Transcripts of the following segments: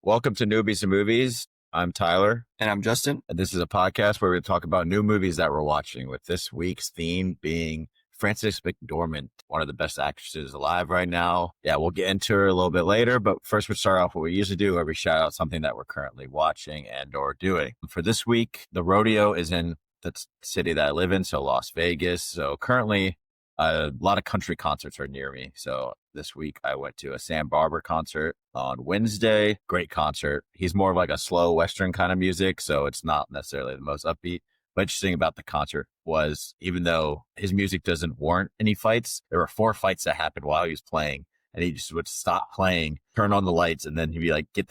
Welcome to Newbies and Movies. I'm Tyler. And I'm Justin. And this is a podcast where we talk about new movies that we're watching, with this week's theme being Frances McDormand, one of the best actresses alive right now. Yeah, we'll get into her a little bit later, but first we'll start off what we usually do, where we shout out something that we're currently watching and or doing. For this week, the rodeo is in the city that I live in, so Las Vegas. So currently, a lot of country concerts are near me. So this week I went to a Sam Barber concert on Wednesday. Great concert. He's more of like a slow Western kind of music, so it's not necessarily the most upbeat. But interesting about the concert was, even though his music doesn't warrant any fights, there were 4 fights that happened while he was playing, and he just would stop playing, turn on the lights, and then he'd be like, get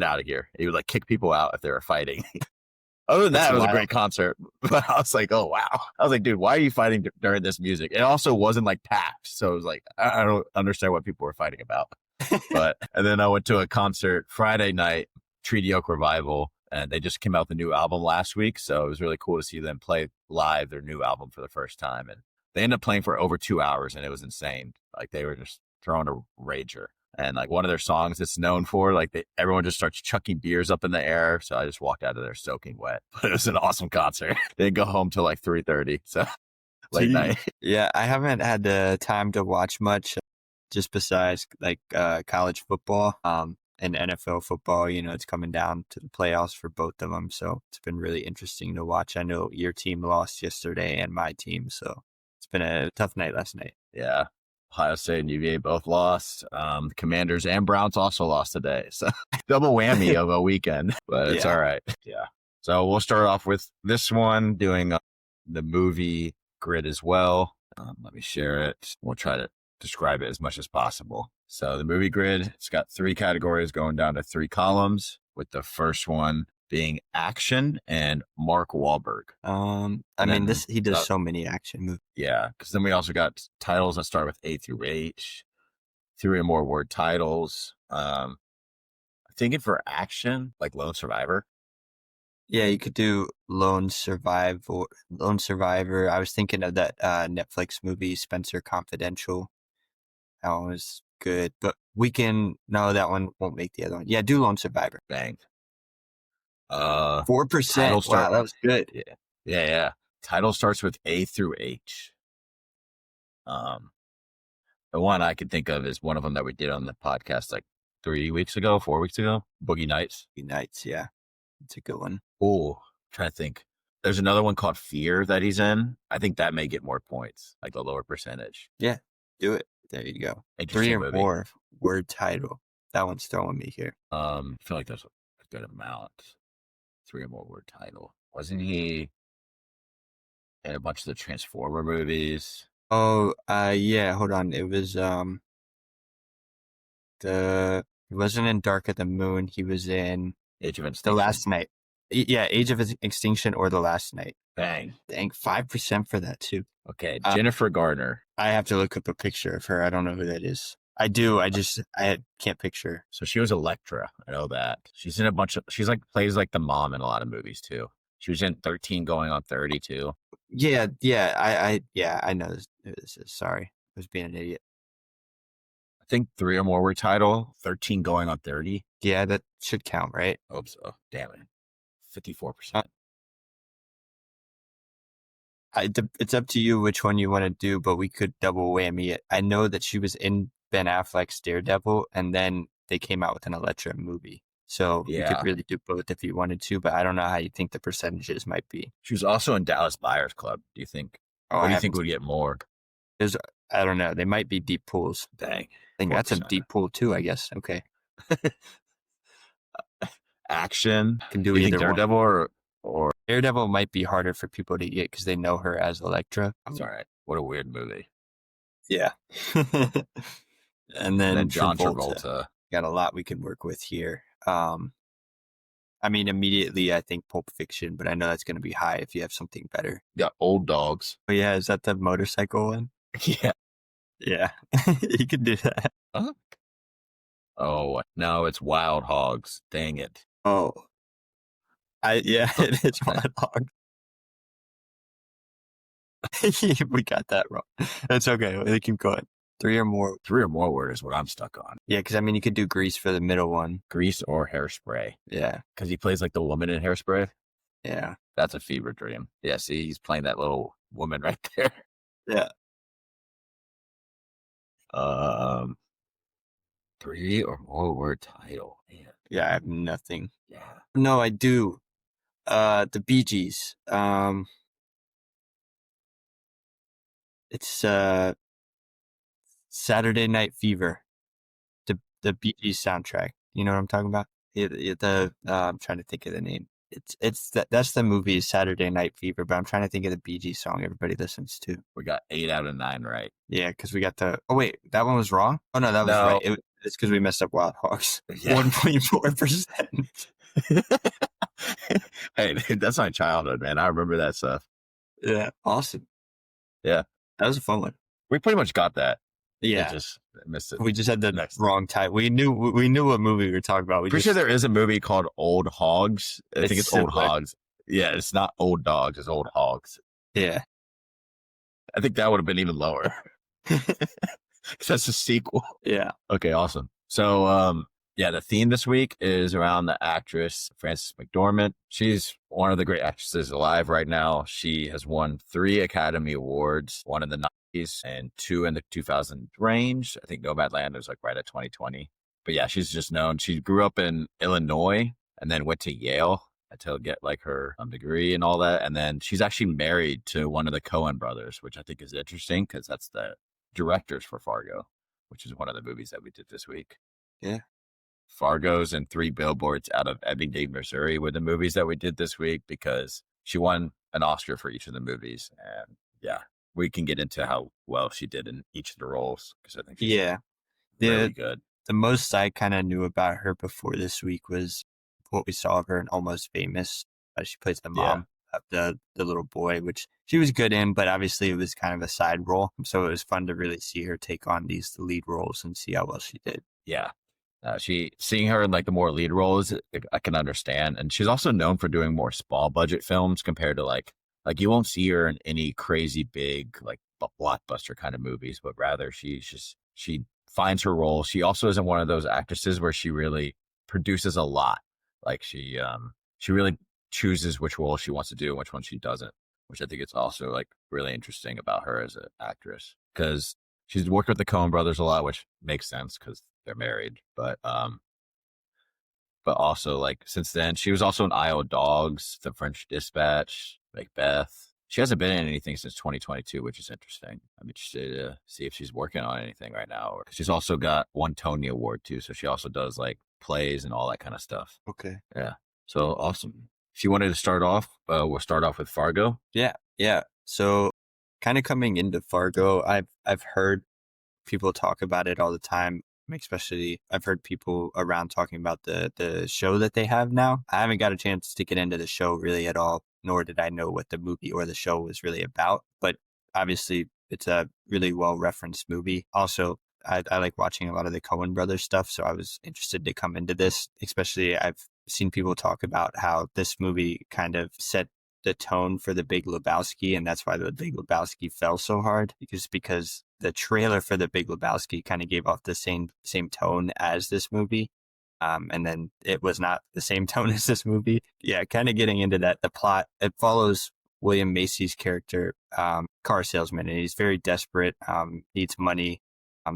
out of here. He would like kick people out if they were fighting. Other than that, it was a great concert. But I was like, oh, wow. I was like, dude, why are you fighting during this music? It also wasn't like packed. So it was like, I don't understand what people were fighting about. And then I went to a concert Friday night, Treaty Oak Revival, and they just came out with a new album last week. So it was really cool to see them play live their new album for the first time. And they ended up playing for over 2 hours, and it was insane. Like, they were just throwing a rager. And like, one of their songs it's known for, like, everyone just starts chucking beers up in the air. So I just walked out of there soaking wet. But it was an awesome concert. They didn't go home till like 3:30. So late night. Yeah, I haven't had the time to watch much, just besides like college football and NFL football. You know, it's coming down to the playoffs for both of them. So it's been really interesting to watch. I know your team lost yesterday and my team. So it's been a tough night last night. Yeah. Ohio State and UVA both lost. The Commanders and Browns also lost today. So double whammy of a weekend, but it's all right. Yeah. So we'll start off with this one, doing the movie grid as well. Let me share it. We'll try to describe it as much as possible. So the movie grid, it's got 3 categories going down to 3 columns, with the first one being action and Mark Wahlberg. He does so many action movies. Yeah, because then we also got titles that start with A through H, 3 or more word titles. I'm thinking for action, like Lone Survivor. Yeah, you could do Lone Survivor. I was thinking of that Netflix movie, Spencer Confidential. That one was good, but that one won't make the other one. Yeah, do Lone Survivor. Bang. 4%. Wow, that was good. Yeah. Title starts with A through H. The one I could think of is one of them that we did on the podcast like 4 weeks ago. Boogie Nights. Boogie Nights, yeah. It's a good one. Oh, trying to think. There's another one called Fear that he's in. I think that may get more points, like the lower percentage. Yeah, do it. There you go. 3 or movie. more word title. That one's throwing me here. I feel like that's a good amount. 3 or more word title. Wasn't he in a bunch of the Transformer movies? Oh, yeah. Hold on. It was he wasn't in Dark of the Moon. He was in Age of The Extinction. Last Night. Yeah, Age of Extinction or The Last Night. Bang. Dang, 5% for that too. Okay, Jennifer Garner. I have to look up a picture of her. I don't know who that is. I do. I can't picture. So she was Electra. I know that. She's in a bunch of. She's like plays like the mom in a lot of movies too. She was in 13 Going on 30 too. Yeah. I know this is. Sorry, I was being an idiot. I think 3 or more word title. 13 Going on 30. Yeah, that should count, right? I hope so. Damn it. 54%. It's up to you which one you want to do, but we could double whammy it. I know that she was in Ben Affleck's Daredevil, and then they came out with an Electra movie. So you could really do both if you wanted to, but I don't know how you think the percentages might be. She was also in Dallas Buyers Club. Do you think? Or do you think we'd get more? I don't know. They might be deep pools. Dang. I think 4%. That's a deep pool too, I guess. Okay. Action. Can do either Daredevil one. Or Daredevil might be harder for people to get because they know her as Electra. That's all right. What a weird movie. Yeah. and then John Travolta. Got a lot we can work with here. Immediately I think Pulp Fiction, but I know that's going to be high if you have something better. Yeah, Old Dogs. Oh yeah, is that the motorcycle one? Yeah. Yeah, you could do that. Huh? Oh, no, it's Wild Hogs. Dang it. Oh. It is Wild Hogs. We got that wrong. It's okay. We keep going. 3 or more. 3 or more word is what I'm stuck on. Yeah, because I mean, you could do Grease for the middle one. Grease or Hairspray. Yeah. Because he plays like the woman in Hairspray. Yeah. That's a fever dream. Yeah, see, he's playing that little woman right there. Yeah. 3 or more word title. Man. Yeah, I have nothing. Yeah. No, I do. The Bee Gees. It's Saturday Night Fever. The Bee Gees soundtrack. You know what I'm talking about? I'm trying to think of the name. That's the movie Saturday Night Fever, but I'm trying to think of the Bee Gees song everybody listens to. We got 8 out of 9 right. Yeah, because we got oh wait, that one was wrong? Oh no, that was right. It's because we messed up Wild Hogs. Yeah. 1.4%. Hey, dude, that's my childhood, man. I remember that stuff. Yeah, awesome. Yeah. That was a fun one. We pretty much got that. Yeah. Just missed it. We just had the wrong title. We knew what movie we were talking about. Pretty sure there is a movie called Old Hogs. I think it's similar. Old Hogs. Yeah, it's not Old Dogs, it's Old Hogs. Yeah. I think that would have been even lower. That's a sequel. Yeah. Okay, awesome. So, yeah, the theme this week is around the actress Frances McDormand. She's one of the great actresses alive right now. She has won 3 Academy Awards, 1 in the 90s and 2 in the 2000 range. I think Nomadland was like right at 2020. But yeah, she's just known. She grew up in Illinois and then went to Yale to get like her degree and all that. And then she's actually married to one of the Coen brothers, which I think is interesting because that's the directors for Fargo, which is one of the movies that we did this week. Yeah. Fargo's and 3 Billboards out of Ebbing, Missouri were the movies that we did this week because she won an Oscar for each of the movies. And yeah, we can get into how well she did in each of the roles because I think she's really good. The most I kind of knew about her before this week was what we saw of her in Almost Famous. She plays the mom of the little boy, which she was good in, but obviously it was kind of a side role. So it was fun to really see her take on the lead roles and see how well she did. Yeah. Seeing her in like the more lead roles, I can understand. And she's also known for doing more small budget films compared to like you won't see her in any crazy big, like blockbuster kind of movies, but rather she finds her role. She also isn't one of those actresses where she really produces a lot. Like she really chooses which role she wants to do and which one she doesn't, which I think it's also like really interesting about her as an actress because she's worked with the Coen brothers a lot, which makes sense because they're married. But also like since then, she was also in Isle Dogs, The French Dispatch, Macbeth. She hasn't been in anything since 2022, which is interesting. I'm interested to see if she's working on anything right now. She's also got 1 Tony Award too, so she also does like plays and all that kind of stuff. Okay. Yeah. So awesome. If you wanted to start off, we'll start off with Fargo. Yeah. So kind of coming into Fargo, I've heard people talk about it all the time. Especially, I've heard people around talking about the show that they have now. I haven't got a chance to get into the show really at all, nor did I know what the movie or the show was really about. But obviously, it's a really well-referenced movie. Also, I like watching a lot of the Coen brothers stuff, so I was interested to come into this. Especially, I've seen people talk about how this movie kind of set the tone for The Big Lebowski, and that's why The Big Lebowski fell so hard, because the trailer for The Big Lebowski kind of gave off the same tone as this movie. And then it was not the same tone as this movie. Yeah, kind of getting into that. The plot, it follows William Macy's character, car salesman, and he's very desperate, needs money.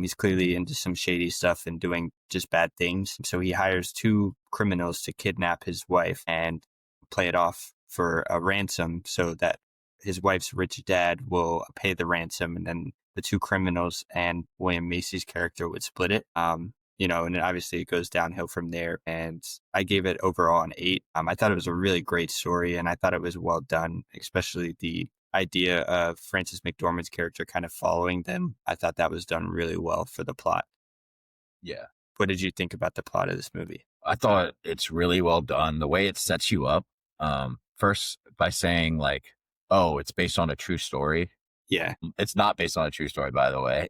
He's clearly into some shady stuff and doing just bad things. So he hires 2 criminals to kidnap his wife and play it off for a ransom so that his wife's rich dad will pay the ransom, and then the 2 criminals and William Macy's character would split it. And then obviously it goes downhill from there. And I gave it overall an 8. I thought it was a really great story, and I thought it was well done, especially the idea of Frances McDormand's character kind of following them. I thought that was done really well for the plot. Yeah. What did you think about the plot of this movie? I thought it's really well done. The way it sets you up, first by saying like, oh, it's based on a true story. Yeah. It's not based on a true story, by the way.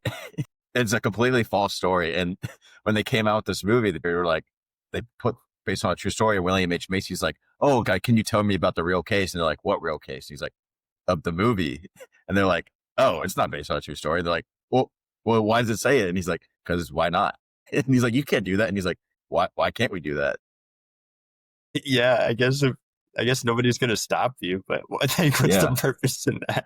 It's a completely false story. And when they came out with this movie, they were like, they put based on a true story. And William H. Macy's like, oh, guy, can you tell me about the real case? And they're like, what real case? And he's like, of the movie. And they're like, oh, it's not based on a true story. They're like, well, well, why does it say it? And he's like, because why not? And he's like, you can't do that. And he's like, why can't we do that? Yeah, I guess nobody's gonna stop you, but what's the purpose in that?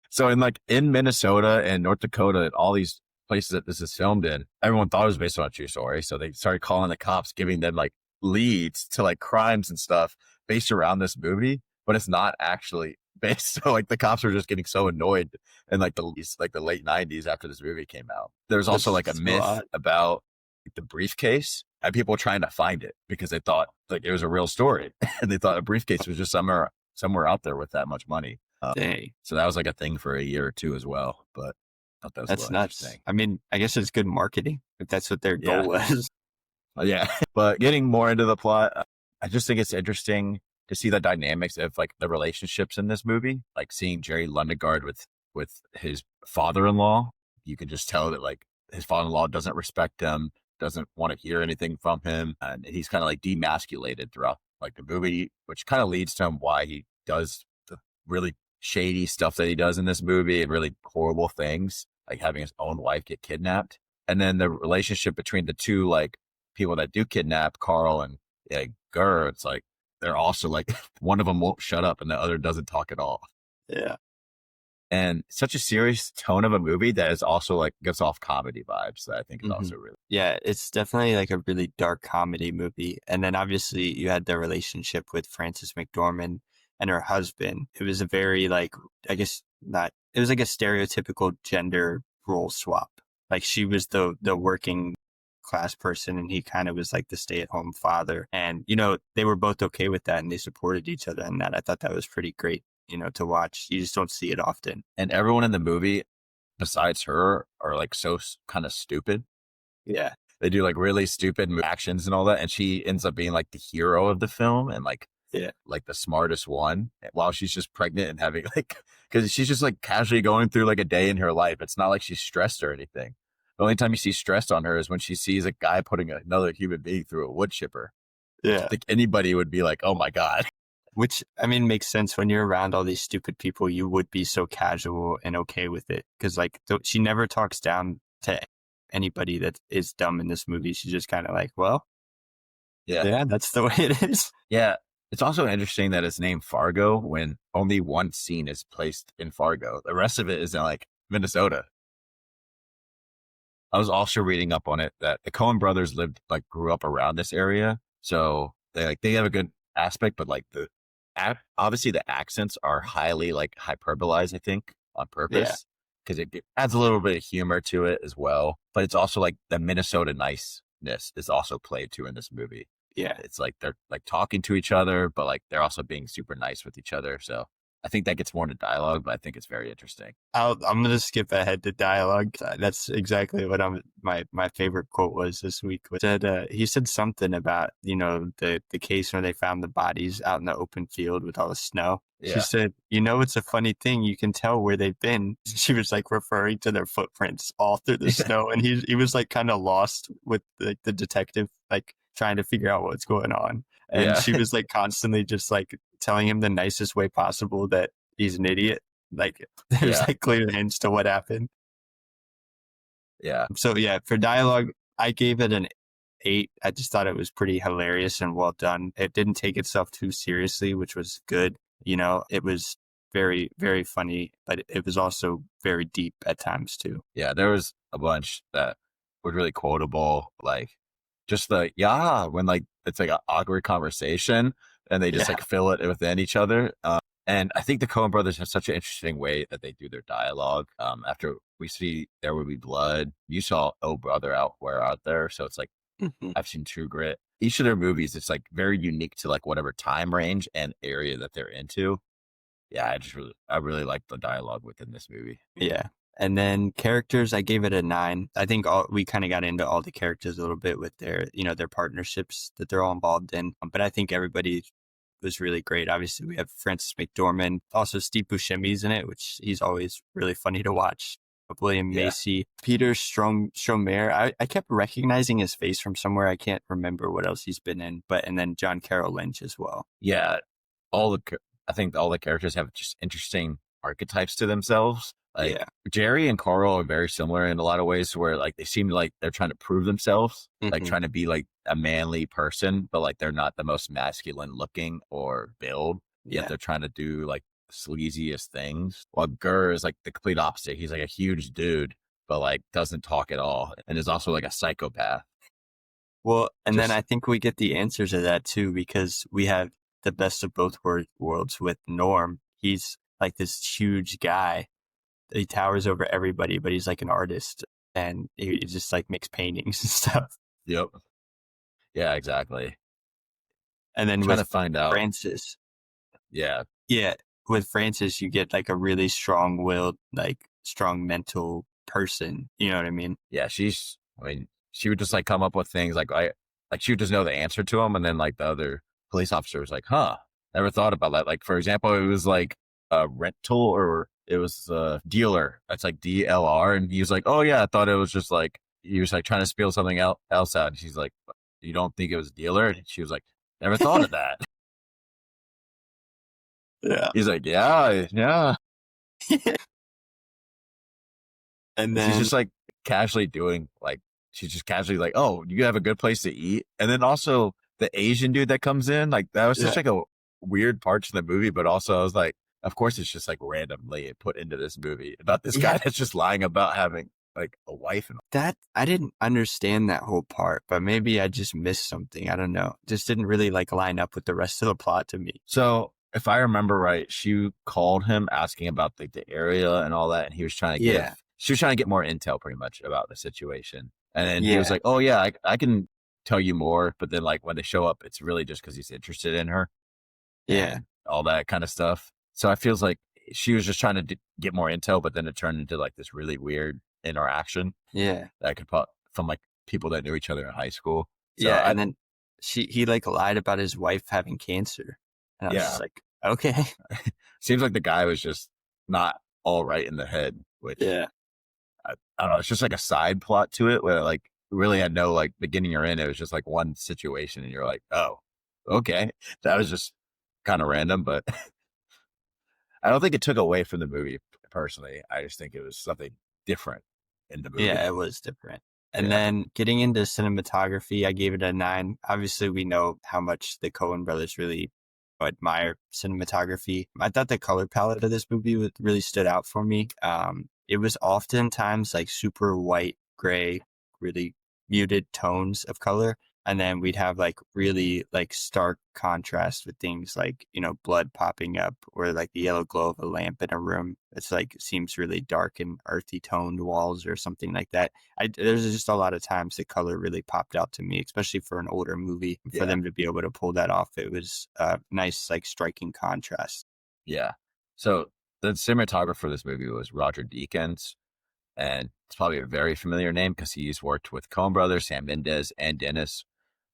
So in Minnesota and North Dakota and all these places that this is filmed in, everyone thought it was based on a true story. So they started calling the cops, giving them like leads to like crimes and stuff based around this movie, but it's not actually based. So like the cops were just getting so annoyed in like the late 90s after this movie came out. There's also like a myth about the briefcase and people trying to find it because they thought like it was a real story and they thought a briefcase was just somewhere out there with that much money. Dang. So that was like a thing for a year or two as well, but I thought that was that's nuts. I mean, I guess it's good marketing if that's what their goal was. Yeah. But getting more into the plot, I just think it's interesting to see the dynamics of like the relationships in this movie, like seeing Jerry Lundegaard with his father-in-law. You can just tell that like his father-in-law doesn't respect him, doesn't want to hear anything from him. And he's kind of like demasculated throughout like the movie, which kind of leads to him why he does the really shady stuff that he does in this movie and really horrible things, like having his own wife get kidnapped. And then the relationship between the two like people that do kidnap, Carl and Gurr, it's like they're also like one of them won't shut up and the other doesn't talk at all. Yeah. And such a serious tone of a movie that is also like gives off comedy vibes that I think is also really. Yeah, it's definitely like a really dark comedy movie. And then obviously you had the relationship with Frances McDormand and her husband. It was a very like, I guess not, it was like a stereotypical gender role swap. Like she was the working class person and he kind of was like the stay-at-home father. And, you know, they were both okay with that and they supported each other in that. I thought that was pretty great, you know, to watch. You just don't see it often. And everyone in the movie besides her are like so kind of stupid. Yeah. They do like really stupid actions and all that. And she ends up being like the hero of the film and like the smartest one while she's just pregnant and having like, because she's just like casually going through like a day in her life. It's not like she's stressed or anything. The only time you see stress on her is when she sees a guy putting another human being through a wood chipper. Yeah. I think anybody would be like, oh my God. Which, I mean, makes sense when you're around all these stupid people, you would be so casual and okay with it. Because like she never talks down to anybody that is dumb in this movie. She's just kind of like, well, yeah, that's the way it is. Yeah. It's also interesting that it's named Fargo when only one scene is placed in Fargo. The rest of it is in like Minnesota. I was also reading up on it that the Coen brothers grew up around this area. So they have a good aspect, but like obviously the accents are highly like hyperbolized, I think, on purpose. Because it adds a little bit of humor to it as well. But it's also like the Minnesota niceness is also played too in this movie. Yeah. It's like they're like talking to each other, but like they're also being super nice with each other. So I think that gets more into dialogue, but I think it's very interesting. I'm going to skip ahead to dialogue. That's exactly what my favorite quote was this week. He said something about, you know, the case where they found the bodies out in the open field with all the snow. Yeah. She said, you know, it's a funny thing. You can tell where they've been. She was like referring to their footprints all through the snow. And he was like kind of lost with the detective, like trying to figure out what's going on. And she was like constantly just like telling him the nicest way possible that he's an idiot. Like there's like clear hints to what happened. Yeah. So for dialogue, I gave it an 8. I just thought it was pretty hilarious and well done. It didn't take itself too seriously, which was good. You know, it was very, very funny, but it was also very deep at times too. Yeah, there was a bunch that were really quotable, like just the when like it's like an awkward conversation and they just like fill it within each other. And I think the Coen brothers have such an interesting way that they do their dialogue. After we see There Will Be Blood, you saw Oh Brother out there. So it's like, I've seen True Grit. Each of their movies, it's like very unique to like whatever time range and area that they're into. Yeah, I really like the dialogue within this movie. Yeah. And then characters, I gave it a 9. I think we kind of got into all the characters a little bit with their partnerships that they're all involved in. But I think everybody was really great. Obviously, we have Frances McDormand, also Steve Buscemi's in it, which he's always really funny to watch. William Macy, Peter Stormare. I kept recognizing his face from somewhere. I can't remember what else he's been in, and then John Carroll Lynch as well. Yeah, I think all the characters have just interesting archetypes to themselves. Like Yeah. Jerry and Carl are very similar in a lot of ways, where like they seem like they're trying to prove themselves, like Hmm. trying to be like a manly person, but like they're not the most masculine looking or build. Yet Yeah. they're trying to do like sleaziest things. While Gurr is like the complete opposite. He's like a huge dude, but like doesn't talk at all, and is also like a psychopath. Well, and then I Just think we get the answers to that too, because we have the best of both worlds with Norm. He's like this huge guy. He towers over everybody, but he's like an artist and he just like makes paintings and stuff. yep, yeah, exactly. And then Trying to with find out. Francis, Yeah, yeah, with Francis, you get like a really strong willed, like strong mental person. You know what I mean? yeah. I mean, she would just like come up with things like she would just know the answer to them, and then like the other police officer was like, "Huh, never thought about that." Like for example, it was like a rental or it was a dealer. That's like DLR, and he was like, "Oh yeah, I thought it was just like he was like trying to spill something else out." And she's like, "You don't think it was a dealer?" And she was like, "Never thought of that." Yeah. He's like, "Yeah, yeah." And She's then, just like casually doing like she's just casually like, "Oh, you have a good place to eat," and then also the Asian dude that comes in, like that was yeah, such like a weird part to the movie, but also I was like, of course it's just like randomly put into this movie about this yeah, guy that's just lying about having like a wife and that I didn't understand that whole part, but maybe I just missed something. I don't know. Just didn't really like line up with the rest of the plot to me. so if I remember right, she called him asking about like the area and all that, and he was trying to Yeah. she was trying to get more intel pretty much about the situation. And then he was Yeah. like, "Oh yeah, I can tell you more." But then like when they show up, it's really just because he's interested in her Yeah. and all that kind of stuff. So I feels like she was just trying to get more intel, but then it turned into like this really weird interaction Yeah. that could pop from like people that knew each other in high school. So Yeah. I And then he like lied about his wife having cancer. And I was just yeah, like, okay. seems like the guy was just not all right in the head, which Yeah. I don't know. It's just like a side plot to it where like really had no like beginning or end. It was just like one situation, and you're like, oh, okay, that was just kind of random, but I don't think it took away from the movie personally. I just think it was something different in the movie. Yeah, it was different. And Yeah, then getting into cinematography, I gave it a 9. Obviously, we know how much the Coen brothers really admire cinematography. I thought the color palette of this movie really stood out for me. It was oftentimes like super white, gray, really muted tones of color. And then we'd have like really like stark contrast with things like, blood popping up or like the yellow glow of a lamp in a room. It's like seems really dark and earthy toned walls or something like that. There's just a lot of times the color really popped out to me, especially for an older movie. For yeah, them to be able to pull that off, it was a nice, like striking contrast. yeah. So the cinematographer for this movie was Roger Deakins, and it's probably a very familiar name because he's worked with Coen Brothers, Sam Mendes, and Dennis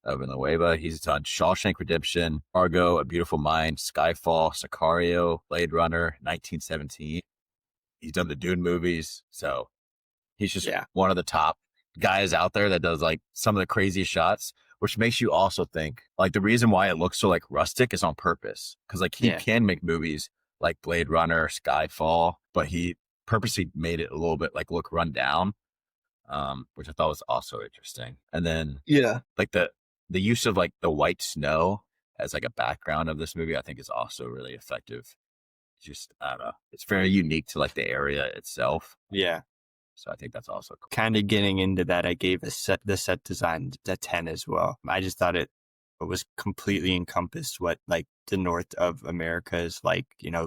Villanueva. He's done Shawshank Redemption, Fargo, A Beautiful Mind, Skyfall, Sicario, Blade Runner, 1917. He's done the Dune movies. So he's just Yeah, one of the top guys out there that does like some of the craziest shots, which makes you also think like the reason why it looks so like rustic is on purpose. Cause like he yeah, can make movies like Blade Runner, Skyfall, but he purposely made it a little bit like look run down, which I thought was also interesting. And then yeah. like the use of like the white snow as like a background of this movie, I think is also really effective. Just I don't know, it's very unique to like the area itself. Yeah. So I think that's also cool. Kind of getting into that, I gave the set design a 10 as well. I just thought it was completely encompassed what like the north of America is like,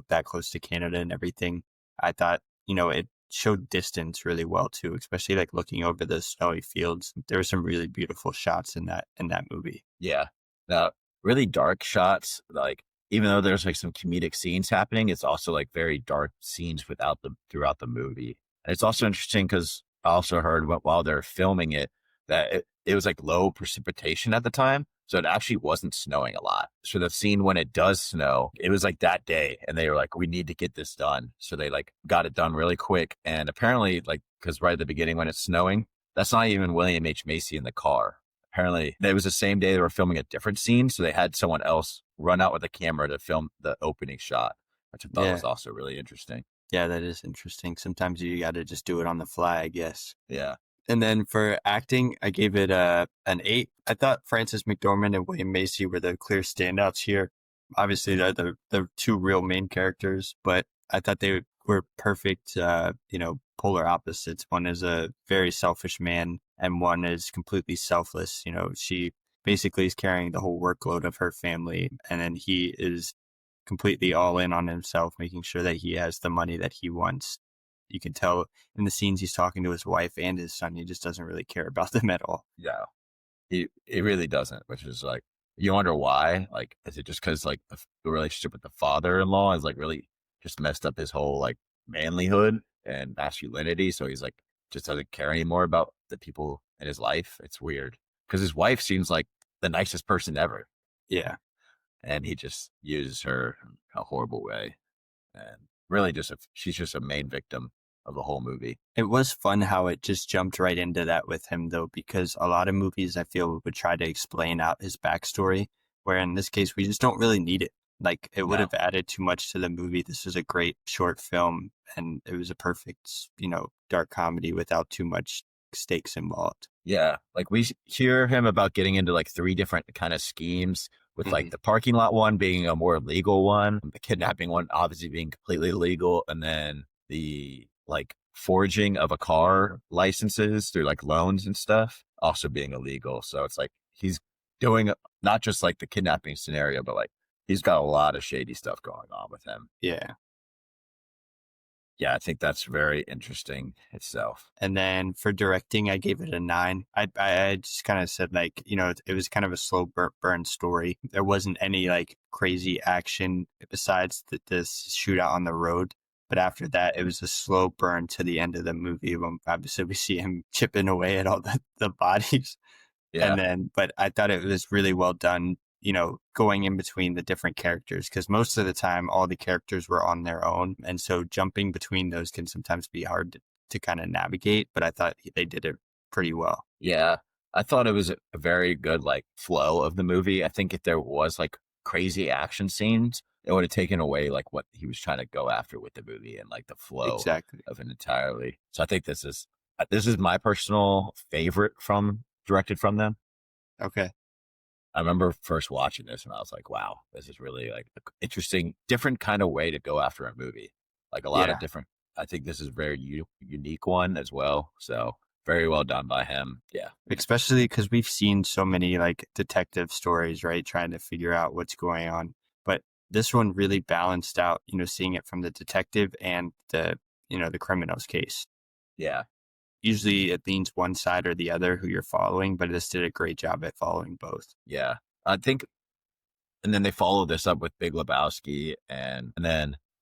that close to Canada and everything. I thought, it showed distance really well too, especially like looking over the snowy fields. There were some really beautiful shots in that movie. Yeah. Now, really dark shots, like even though there's like some comedic scenes happening, it's also like very dark scenes throughout the movie. And it's also interesting because I also heard while they're filming it that it was like low precipitation at the time. So it actually wasn't snowing a lot. So the scene when it does snow, it was like that day. And they were like, we need to get this done. So they like got it done really quick. And apparently, like, because right at the beginning when it's snowing, that's not even William H. Macy in the car. Apparently, it was the same day they were filming a different scene. So they had someone else run out with a camera to film the opening shot, which I thought Yeah. was also really interesting. Yeah, that is interesting. Sometimes you got to just do it on the fly, I guess. Yeah. And then for acting, I gave it an 8. I thought Frances McDormand and William Macy were the clear standouts here. Obviously, they're the two real main characters, but I thought they were perfect, polar opposites. One is a very selfish man, and one is completely selfless. She basically is carrying the whole workload of her family, and then he is completely all in on himself, making sure that he has the money that he wants. You can tell in the scenes he's talking to his wife and his son, he just doesn't really care about them at all. Yeah. He really doesn't, which is like, you wonder why. Like, is it just because like the relationship with the father-in-law is like really just messed up his whole like manlyhood and masculinity? So he's like, just doesn't care anymore about the people in his life. It's weird because his wife seems like the nicest person ever. Yeah. And he just uses her in a horrible way. And really she's just a main victim of the whole movie. It was fun how it just jumped right into that with him, though, because a lot of movies I feel would try to explain out his backstory, where in this case, we just don't really need it. Like, it would have added too much to the movie. This was a great short film, and it was a perfect, dark comedy without too much stakes involved. Yeah. Like, we hear him about getting into like 3 different kind of schemes, with like the parking lot one being a more legal one, the kidnapping one obviously being completely legal, and then the like forging of a car licenses through like loans and stuff also being illegal. So it's like he's doing not just like the kidnapping scenario, but like he's got a lot of shady stuff going on with him. Yeah. Yeah, I think that's very interesting itself. And then for directing, I gave it a 9. I just kind of said, like, it was kind of a slow burn story. There wasn't any like crazy action besides this shootout on the road. But after that, it was a slow burn to the end of the movie when obviously we see him chipping away at all the bodies. Yeah. But I thought it was really well done, going in between the different characters, because most of the time all the characters were on their own. And so jumping between those can sometimes be hard to kind of navigate, but I thought they did it pretty well. Yeah. I thought it was a very good like flow of the movie. I think if there was like crazy action scenes, it would have taken away like what he was trying to go after with the movie and like the flow Exactly. of it entirely. So I think this is my personal favorite directed from them. Okay. I remember first watching this and I was like, wow, this is really like an interesting, different kind of way to go after a movie. Like a lot of different, I think this is a very unique one as well. So very well done by him. Yeah. Especially because we've seen so many like detective stories, right? Trying to figure out what's going on. But this one really balanced out, seeing it from the detective and the criminal's case. Yeah. Usually it leans one side or the other who you're following, but this did a great job at following both. Yeah. I think, and then they follow this up with Big Lebowski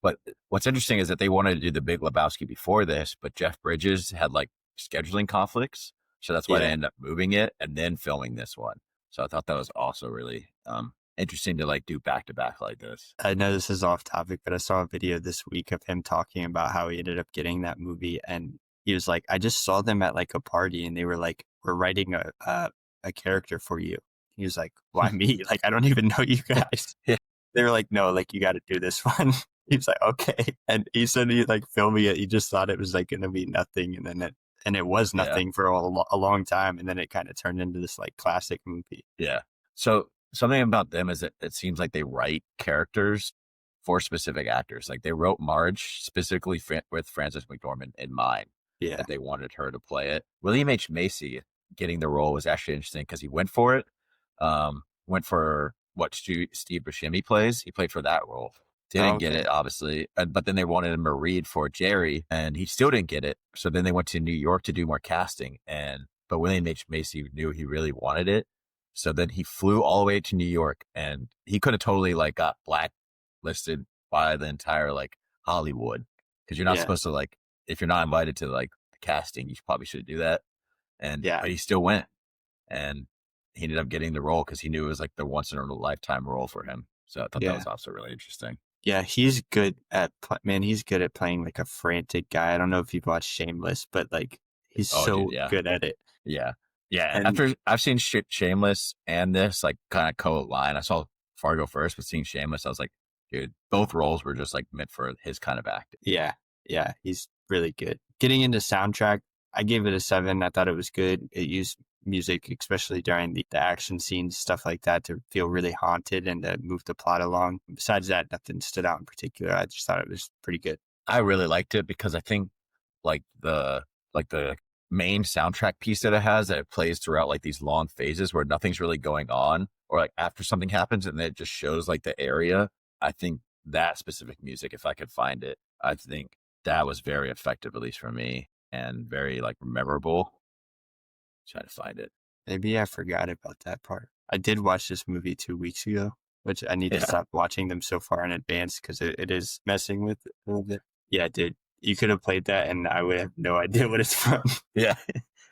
but what's interesting is that they wanted to do the Big Lebowski before this, but Jeff Bridges had like scheduling conflicts. So that's why they ended up moving it and then filming this one. So I thought that was also really interesting to like do back to back like this. I know this is off topic, but I saw a video this week of him talking about how he ended up getting that movie. And he was like, I just saw them at like a party and they were like, we're writing a character for you. He was like, why me? Like, I don't even know you guys. Yeah. They were like, no, like you got to do this one. He was like, okay. And he said he like filming it. He just thought it was like going to be nothing. And it was nothing for a long time. And then it kind of turned into this like classic movie. Yeah. So something about them is that it seems like they write characters for specific actors. Like they wrote Marge specifically with Frances McDormand in mind. Yeah. That they wanted her to play it. William H. Macy getting the role was actually interesting because he went for it. Went for what Steve Buscemi plays. He played for that role. Didn't get it, obviously. But then they wanted him to read for Jerry, and he still didn't get it. So then they went to New York to do more casting. But William H. Macy knew he really wanted it. So then he flew all the way to New York, and he could have totally like got blacklisted by the entire like Hollywood, because you're not supposed to like, if you're not invited to like the casting, you probably should do that. But he still went, and he ended up getting the role because he knew it was like the once in a lifetime role for him. So I thought that was also really interesting. Yeah, he's good at he's good at playing like a frantic guy. I don't know if you've watched Shameless, but like he's good at it. Yeah. Yeah. And after I've seen Shameless and this like kind of co-line, I saw Fargo first, but seeing Shameless, I was like, dude, both roles were just like meant for his kind of acting. Yeah. Yeah, he's really good. Getting into soundtrack, I gave it a 7. I thought it was good. It used music, especially during the action scenes, stuff like that, to feel really haunted and to move the plot along. Besides that, nothing stood out in particular. I just thought it was pretty good. I really liked it because I think like the main soundtrack piece that it has, that it plays throughout like these long phases where nothing's really going on, or like after something happens and then it just shows like the area. I think that specific music, if I could find it, I think that was very effective, at least for me, and very like memorable. Trying to find it. Maybe I forgot about that part. I did watch this movie 2 weeks ago, which I need to Yeah. stop watching them so far in advance because it is messing with it a little bit. Yeah, dude. You could have played that and I would have no idea what it's from. Yeah.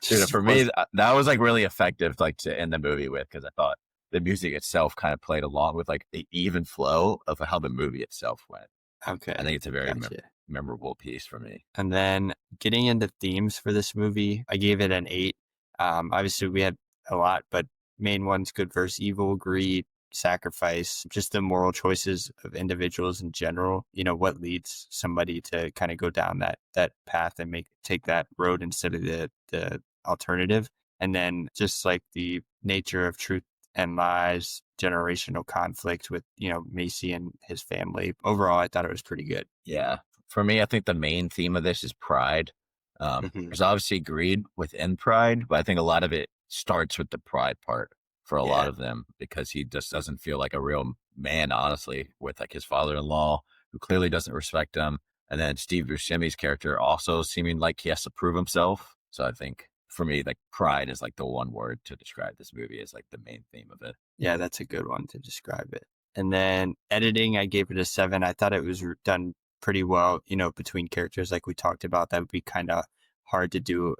Dude, for me, that was like really effective, like to end the movie with, because I thought the music itself kind of played along with like the even flow of how the movie itself went. Okay. I think it's a very Gotcha. memorable piece for me. And then getting into themes for this movie, I gave it an 8. Obviously, we had a lot, but main ones: good versus evil, greed, sacrifice, just the moral choices of individuals in general. You know, what leads somebody to kind of go down that path and take that road instead of the alternative. And then just like the nature of truth and lies, generational conflict with, Macy and his family. Overall, I thought it was pretty good. Yeah. For me, I think the main theme of this is pride. There's obviously greed within pride, but I think a lot of it starts with the pride part for a lot of them, because he just doesn't feel like a real man, honestly, with like his father-in-law, who clearly doesn't respect him. And then Steve Buscemi's character also seeming like he has to prove himself. So I think for me, like pride is like the one word to describe this movie, is like the main theme of it. Yeah, that's a good one to describe it. And then editing, I gave it a 7. I thought it was done pretty well, between characters like we talked about. That would be kind of hard to do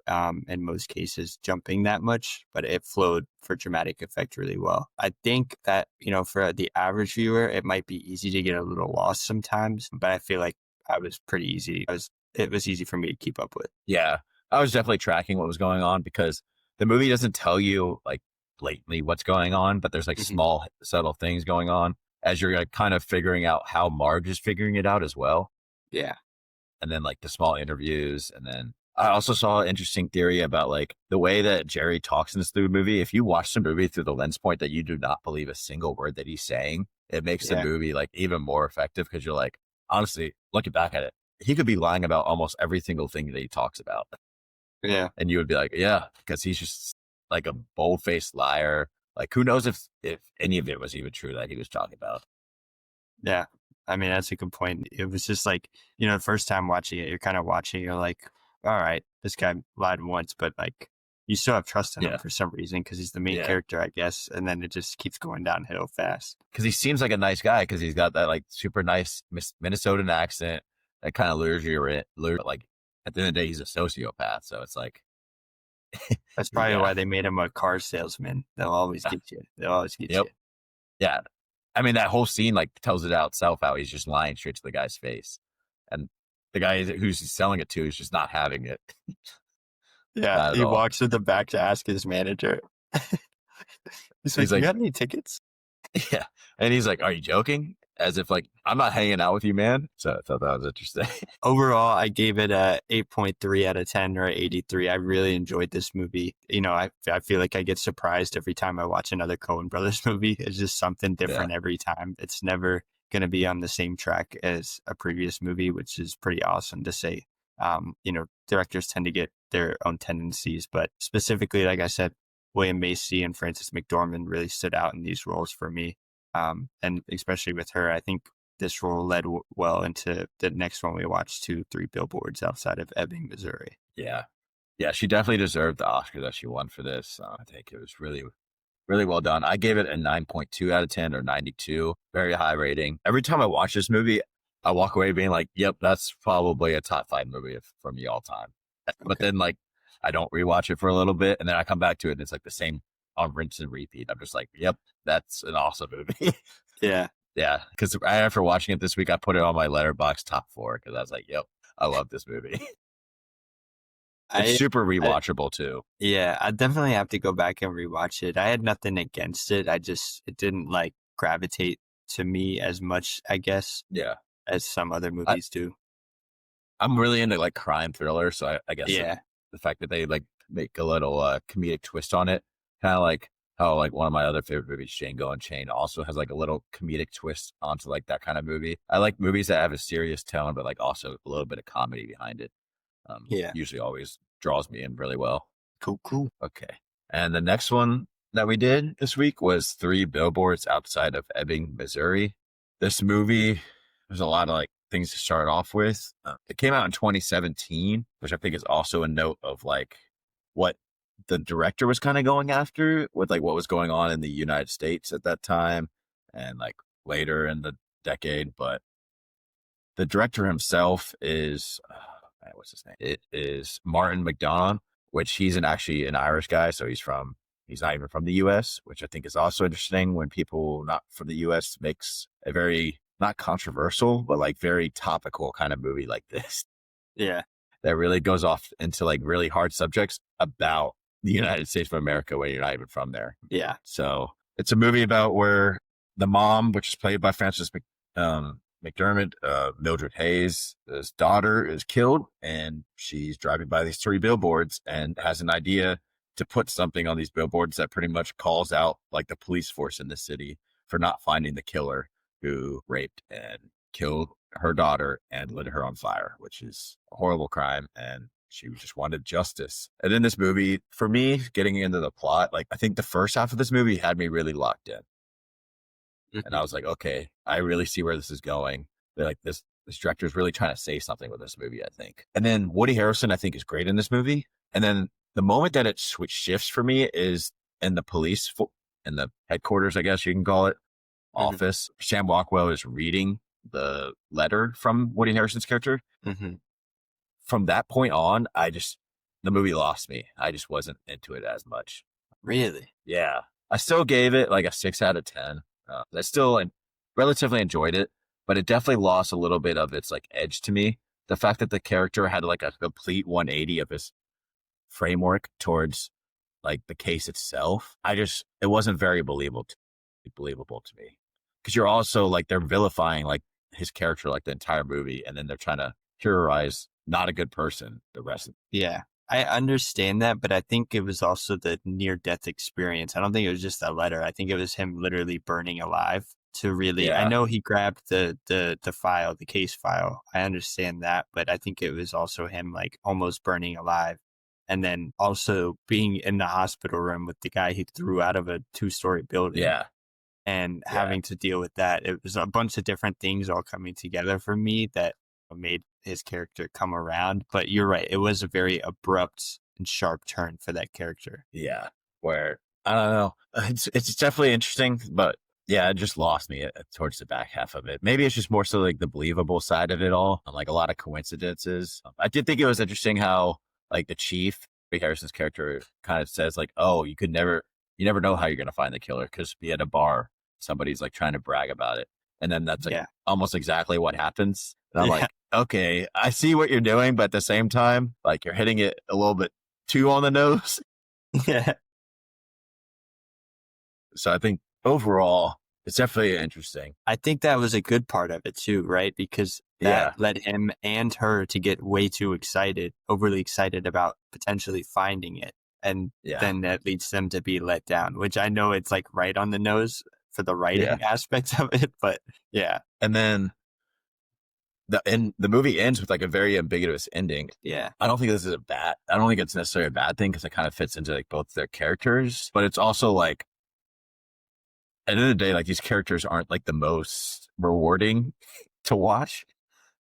in most cases, jumping that much, but it flowed for dramatic effect really well. I think that, for the average viewer, it might be easy to get a little lost sometimes, but I feel like I was pretty easy. It was easy for me to keep up with. Yeah, I was definitely tracking what was going on, because the movie doesn't tell you like blatantly what's going on, but there's like small subtle things going on as you're like kind of figuring out how Marge is figuring it out as well. Yeah. And then like the small interviews. And then I also saw an interesting theory about like the way that Jerry talks in this movie. If you watch the movie through the lens point that you do not believe a single word that he's saying, it makes the movie like even more effective, because you're like, honestly, looking back at it, he could be lying about almost every single thing that he talks about. Yeah. And you would be like, yeah, because he's just like a bold-faced liar. Like, who knows if any of it was even true that he was talking about. Yeah. I mean, that's a good point. It was just like, the first time watching it, you're kind of watching, you're like, all right, this guy lied once, but like, you still have trust in him for some reason, because he's the main character, I guess. And then it just keeps going downhill fast. Because he seems like a nice guy, because he's got that like super nice Minnesotan accent that kind of lures you in. Like, at the end of the day, he's a sociopath. So it's like, that's probably why they made him a car salesman. They'll always get you. They'll always get you. Yeah. I mean, that whole scene like tells it out itself, how he's just lying straight to the guy's face. And the guy who's selling it to is just not having it. Yeah. He walks to the back to ask his manager. He's like, you got any tickets? Yeah. And he's like, are you joking? As if like, I'm not hanging out with you, man. So I thought that was interesting. Overall, I gave it a 8.3 out of 10 or 83. I really enjoyed this movie. I feel like I get surprised every time I watch another Coen Brothers movie. It's just something different every time. It's never going to be on the same track as a previous movie, which is pretty awesome to say. Directors tend to get their own tendencies, but specifically, like I said, William Macy and Frances McDormand really stood out in these roles for me. And especially with her, I think this role led well into the next one we watched, 3 Billboards Outside of Ebbing, Missouri. Yeah. Yeah, she definitely deserved the Oscar that she won for this. I think it was really, really well done. I gave it a 9.2 out of 10 or 92. Very high rating. Every time I watch this movie, I walk away being like, yep, that's probably a top 5 movie for me all time. Okay. But then like, I don't rewatch it for a little bit, and then I come back to it and it's like the same on rinse and repeat. I'm just like, yep, that's an awesome movie. Yeah. Yeah. Because after watching it this week, I put it on my Letterboxd top 4, because I was like, yep, I love this movie. It's super rewatchable too. Yeah, I definitely have to go back and rewatch it. I had nothing against it. It didn't like gravitate to me as much, I guess. Yeah. As some other movies do. I'm really into like crime thrillers, so I guess Yeah. the fact that they like make a little comedic twist on it, kind of like how like one of my other favorite movies, Django Unchained, also has like a little comedic twist onto like that kind of movie. I like movies that have a serious tone, but like also a little bit of comedy behind it. Yeah. Usually always draws me in really well. Cool. Cool. Okay. And the next one that we did this week was Three Billboards Outside of Ebbing, Missouri. This movie, there's a lot of like things to start off with. It came out in 2017, which I think is also a note of like what the director was kind of going after with like what was going on in the United States at that time and like later in the decade. But the director himself is, what's his name? It is Martin McDonagh, which he's actually an Irish guy. So he's not even from the US, which I think is also interesting when people not from the US makes a very, not controversial, but like very topical kind of movie like this. Yeah. That really goes off into like really hard subjects about the United States of America when you're not even from there. Yeah. So it's a movie about where the mom, which is played by Frances McDormand, Mildred Hayes, his daughter is killed, and she's driving by these three billboards and has an idea to put something on these billboards that pretty much calls out like the police force in the city for not finding the killer who raped and killed her daughter and lit her on fire, which is a horrible crime. And she just wanted justice. And in this movie, for me, getting into the plot, like I think the first half of this movie had me really locked in. And I was like, okay, I really see where this is going. They're like, this director is really trying to say something with this movie, I think. And then Woody Harrelson, I think, is great in this movie. And then the moment that it shifts for me is in the police, in the headquarters, I guess you can call it, office. Sam Rockwell is reading the letter from Woody Harrelson's character. From that point on, the movie lost me. I just wasn't into it as much. Really? Yeah. I still gave it like a 6 out of 10. I still relatively enjoyed it, but it definitely lost a little bit of its like edge to me. The fact that the character had like a complete 180 of his framework towards like the case itself, it wasn't very believable to me. Because you're also like, they're vilifying like his character like the entire movie, and then they're trying to heroize not a good person the rest of it. Yeah. I understand that, but I think it was also the near-death experience. I don't think it was just that letter. I think it was him literally burning alive to really. Yeah. I know he grabbed the file, the case file. I understand that, but I think it was also him like almost burning alive, and then also being in the hospital room with the guy he threw out of a 2-story building. Yeah. And having to deal with that. It was a bunch of different things all coming together for me that made his character come around. But you're right. It was a very abrupt and sharp turn for that character. Yeah. Where, I don't know. It's definitely interesting, but yeah, it just lost me towards the back half of it. Maybe it's just more so like the believable side of it all. Like a lot of coincidences. I did think it was interesting how like the chief, Harrison's character, kind of says like, oh, you never know how you're going to find the killer, because be at a bar, somebody's like trying to brag about it. And then that's like almost exactly what happens. And I'm like, okay, I see what you're doing, but at the same time, like you're hitting it a little bit too on the nose. Yeah. So I think overall, it's definitely interesting. I think that was a good part of it too, right? Because that led him and her to get way too excited, overly excited about potentially finding it. And then that leads them to be let down, which I know it's like right on the nose for the writing aspects of it, but yeah. And then the movie ends with like a very ambiguous ending. Yeah. I don't think this is I don't think it's necessarily a bad thing, because it kind of fits into like both their characters, but it's also like, at the end of the day, like these characters aren't like the most rewarding to watch,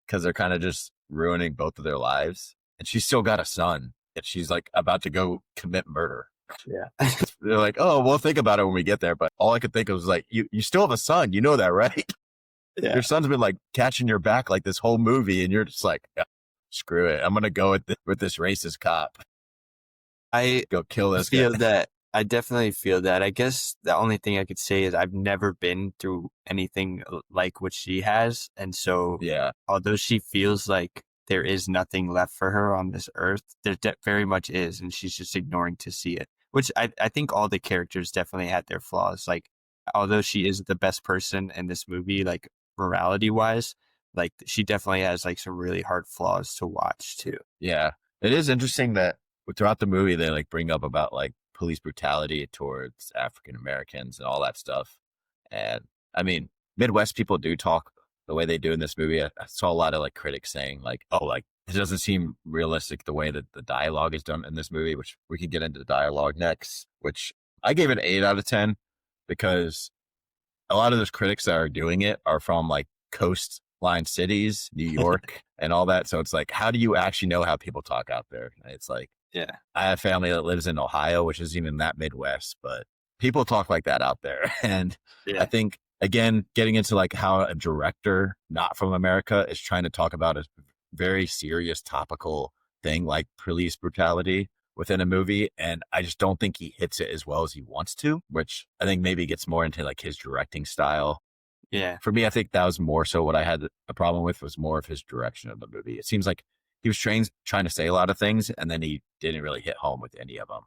because they're kind of just ruining both of their lives. And she's still got a son, and she's like about to go commit murder. Yeah. They're like, oh, we'll think about it when we get there. But all I could think of was like, you still have a son. You know that, right? Yeah. Your son's been like catching your back like this whole movie, and you're just like, screw it. I'm going to go with this racist cop. Go kill this guy. I definitely feel that. I guess the only thing I could say is I've never been through anything like what she has. And so, although she feels like there is nothing left for her on this earth, there very much is. And she's just ignoring to see it, which I think all the characters definitely had their flaws. Like, although she is the best person in this movie, like morality wise, like she definitely has like some really hard flaws to watch too. Yeah. It is interesting that throughout the movie, they like bring up about like police brutality towards African Americans and all that stuff. And I mean, Midwest people do talk the way they do in this movie. I saw a lot of like critics saying like, oh, like it doesn't seem realistic the way that the dialogue is done in this movie, which we can get into the dialogue next, which I gave it an 8 out of 10 because a lot of those critics that are doing it are from like coastline cities, New York and all that. So it's like, how do you actually know how people talk out there? It's like, Yeah. I have family that lives in Ohio, which isn't even that Midwest, but people talk like that out there. And I think, again, getting into like how a director not from America is trying to talk about a very serious topical thing like police brutality within a movie. And I just don't think he hits it as well as he wants to, which I think maybe gets more into like his directing style. Yeah. For me, I think that was more so what I had a problem with was more of his direction of the movie. It seems like he was trying to say a lot of things and then he didn't really hit home with any of them.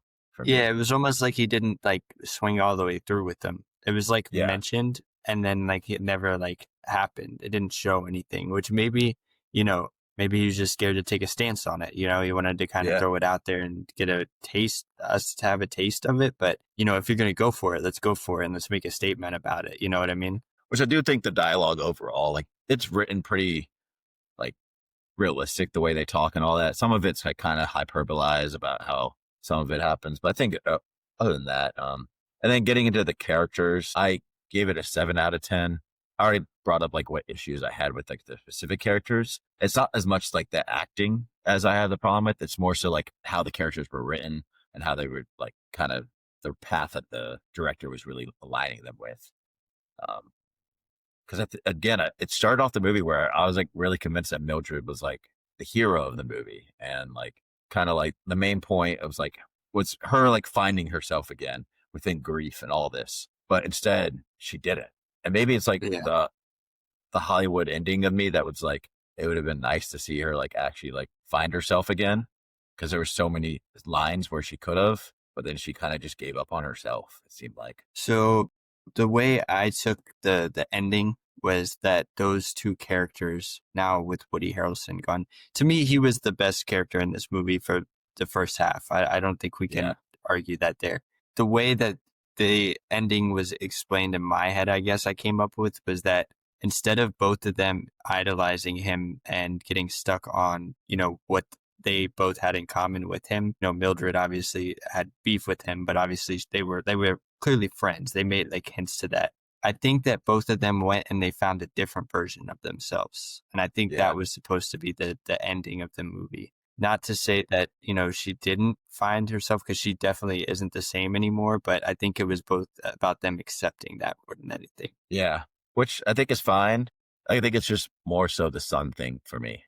Yeah, it was almost like he didn't like swing all the way through with them. It was like mentioned and then like it never like happened. It didn't show anything, which maybe, you know, maybe he was just scared to take a stance on it. You know, he wanted to kind of throw it out there and get us to have a taste of it. But, you know, if you're going to go for it, let's go for it and let's make a statement about it. You know what I mean? Which I do think the dialogue overall, like it's written pretty like realistic, the way they talk and all that. Some of it's like kind of hyperbolized about how some of it happens. But I think other than that, and then getting into the characters, I gave it a 7 out of 10. I already brought up like what issues I had with like the specific characters. It's not as much like the acting as I had the problem with. It's more so like how the characters were written and how they were like kind of the path that the director was really aligning them with. Because again, it started off the movie where I was like really convinced that Mildred was like the hero of the movie and like kind of like the main point was her like finding herself again within grief and all this. But instead, she didn't. And maybe it's like the Hollywood ending of me that was like, it would have been nice to see her like actually like find herself again because there were so many lines where she could have, but then she kind of just gave up on herself, it seemed like. So the way I took the ending was that those two characters, now with Woody Harrelson gone, to me, he was the best character in this movie for the first half. I don't think we can argue that there. The way that the ending was explained in my head, I guess I came up with was that instead of both of them idolizing him and getting stuck on, you know, what they both had in common with him, you know, Mildred obviously had beef with him, but obviously they were clearly friends. They made like hints to that. I think that both of them went and they found a different version of themselves. And I think that was supposed to be the ending of the movie. Not to say that, you know, she didn't find herself because she definitely isn't the same anymore. But I think it was both about them accepting that more than anything. Yeah, which I think is fine. I think it's just more so the son thing for me.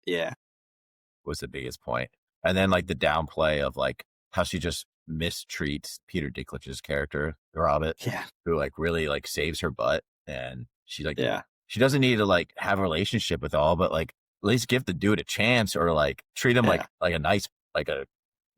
Yeah. Was the biggest point. And then like the downplay of like how she just mistreats Peter Dinklage's character, Robert, who like really like saves her butt. And she like, she doesn't need to like have a relationship with all, but like at least give the dude a chance or like treat him like a nice, like a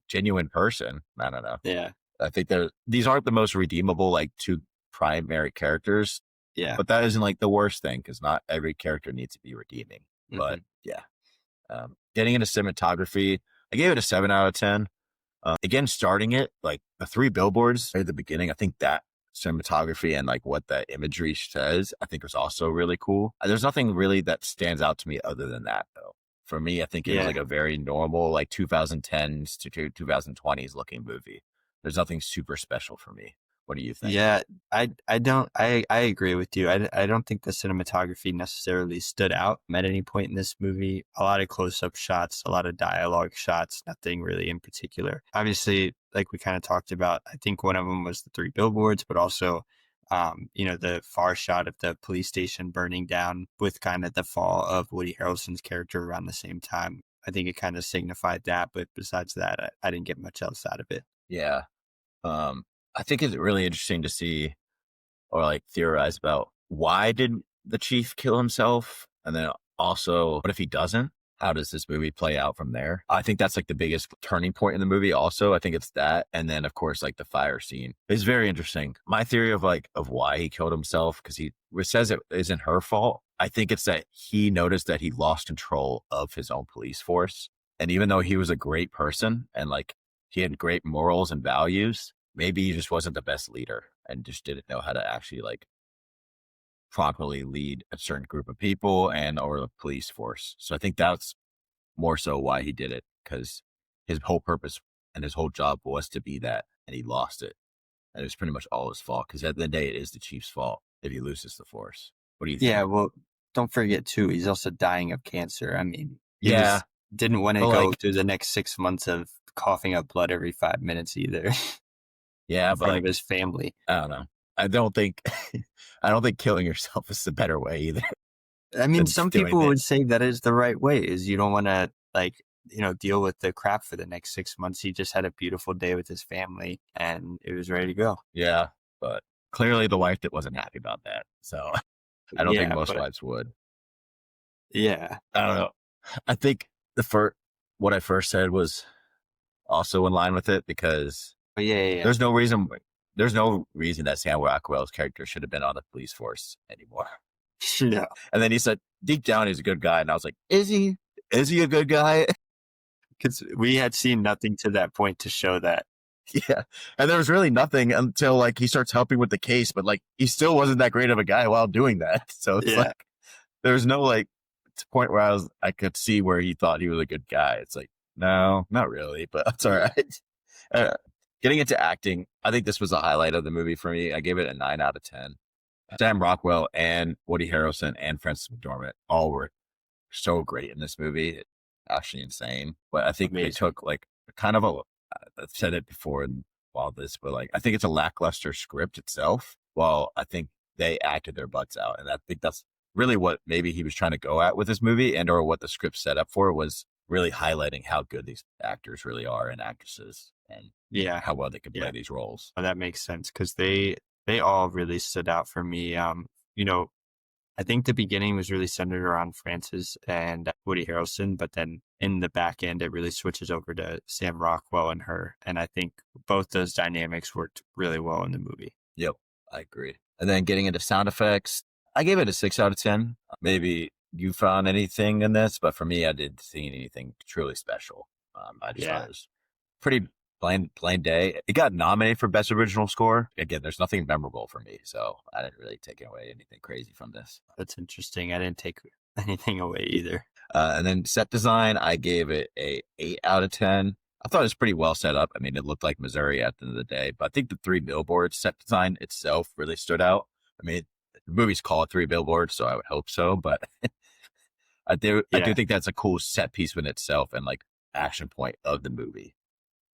genuine person. I don't know. Yeah. I think these aren't the most redeemable, like two primary characters. Yeah. But that isn't like the worst thing because not every character needs to be redeeming. Mm-hmm. But getting into cinematography, I gave it a 7 out of 10. Again, starting it, like the 3 billboards at the beginning, I think that cinematography and like what that imagery says, I think was also really cool. There's nothing really that stands out to me other than that, though. For me, I think it was like a very normal, like 2010s to 2020s looking movie. There's nothing super special for me. What do you think? Yeah, I agree with you. I don't think the cinematography necessarily stood out at any point in this movie. A lot of close-up shots, a lot of dialogue shots, nothing really in particular. Obviously, like we kind of talked about, I think one of them was the 3 billboards, but also, you know, the far shot of the police station burning down with kind of the fall of Woody Harrelson's character around the same time. I think it kind of signified that, but besides that, I didn't get much else out of it. Yeah. I think it's really interesting to see or like theorize about why did the chief kill himself? And then also, what if he doesn't? How does this movie play out from there? I think that's like the biggest turning point in the movie also. I think it's that. And then of course, like the fire scene is very interesting. My theory of why he killed himself, because it says it isn't her fault, I think it's that he noticed that he lost control of his own police force. And even though he was a great person and like he had great morals and values, maybe he just wasn't the best leader and just didn't know how to actually like properly lead a certain group of people and or the police force. So I think that's more so why he did it, because his whole purpose and his whole job was to be that, and he lost it. And it was pretty much all his fault, because at the end of the day, it is the chief's fault if he loses the force. What do you think? Yeah, well, don't forget too, he's also dying of cancer. I mean, Yeah, didn't want to but go like, through the next 6 months of coughing up blood every 5 minutes either yeah, in but front of like, his family. I don't know. I don't think, I don't think killing yourself is the better way either I mean, than some doing people would this. say that is the right way, is you don't want to like, deal with the crap for the next 6 months. He just had a beautiful day with his family and it was ready to go. Yeah, but clearly the wife that wasn't happy about that. So I don't think Yeah, most but wives would. yeah. I don't know. I think what I first said was also in line with it, because But yeah. there's no reason there's no reason that Sam Rockwell's character should have been on the police force anymore. No. And then he said deep down he's a good guy, and I was like, is he? Is he a good guy? Because we had seen nothing to that point to show that. Yeah. And there was really nothing until like he starts helping with the case, but like he still wasn't that great of a guy while doing that. So it's Yeah. like there's no like point where I could see where he thought he was a good guy. It's like, no, not really, but that's all right. Uh, Getting into acting, I think this was a highlight of the movie for me. I gave it a 9 out of 10. Sam Rockwell and Woody Harrelson and Frances McDormand all were so great in this movie. It's actually insane. But I think they took like kind of I've said it before and while this, but like I think it's a lackluster script itself. While I think they acted their butts out, and I think that's really what maybe he was trying to go at with this movie, and or what the script set up for was really highlighting how good these actors really are and actresses, and Yeah. how well they can play these roles. Well, that makes sense because they all really stood out for me. I think the beginning was really centered around Frances and Woody Harrelson, but then in the back end, it really switches over to Sam Rockwell and her. And I think both those dynamics worked really well in the movie. Yep, I agree. And then getting into sound effects, I gave it a 6 out of 10. Maybe you found anything in this, but for me, I didn't see anything truly special. I just thought it was pretty plain day. It got nominated for Best Original Score. Again, there's nothing memorable for me, so I didn't really take away anything crazy from this. That's interesting. I didn't take anything away either. And then set design, I gave it a 8 out of 10. I thought it was pretty well set up. I mean, it looked like Missouri at the end of the day, but I think the 3 billboards set design itself really stood out. I mean, the movie's called 3 billboards, so I would hope so, but I do think that's a cool set piece in itself and like action point of the movie.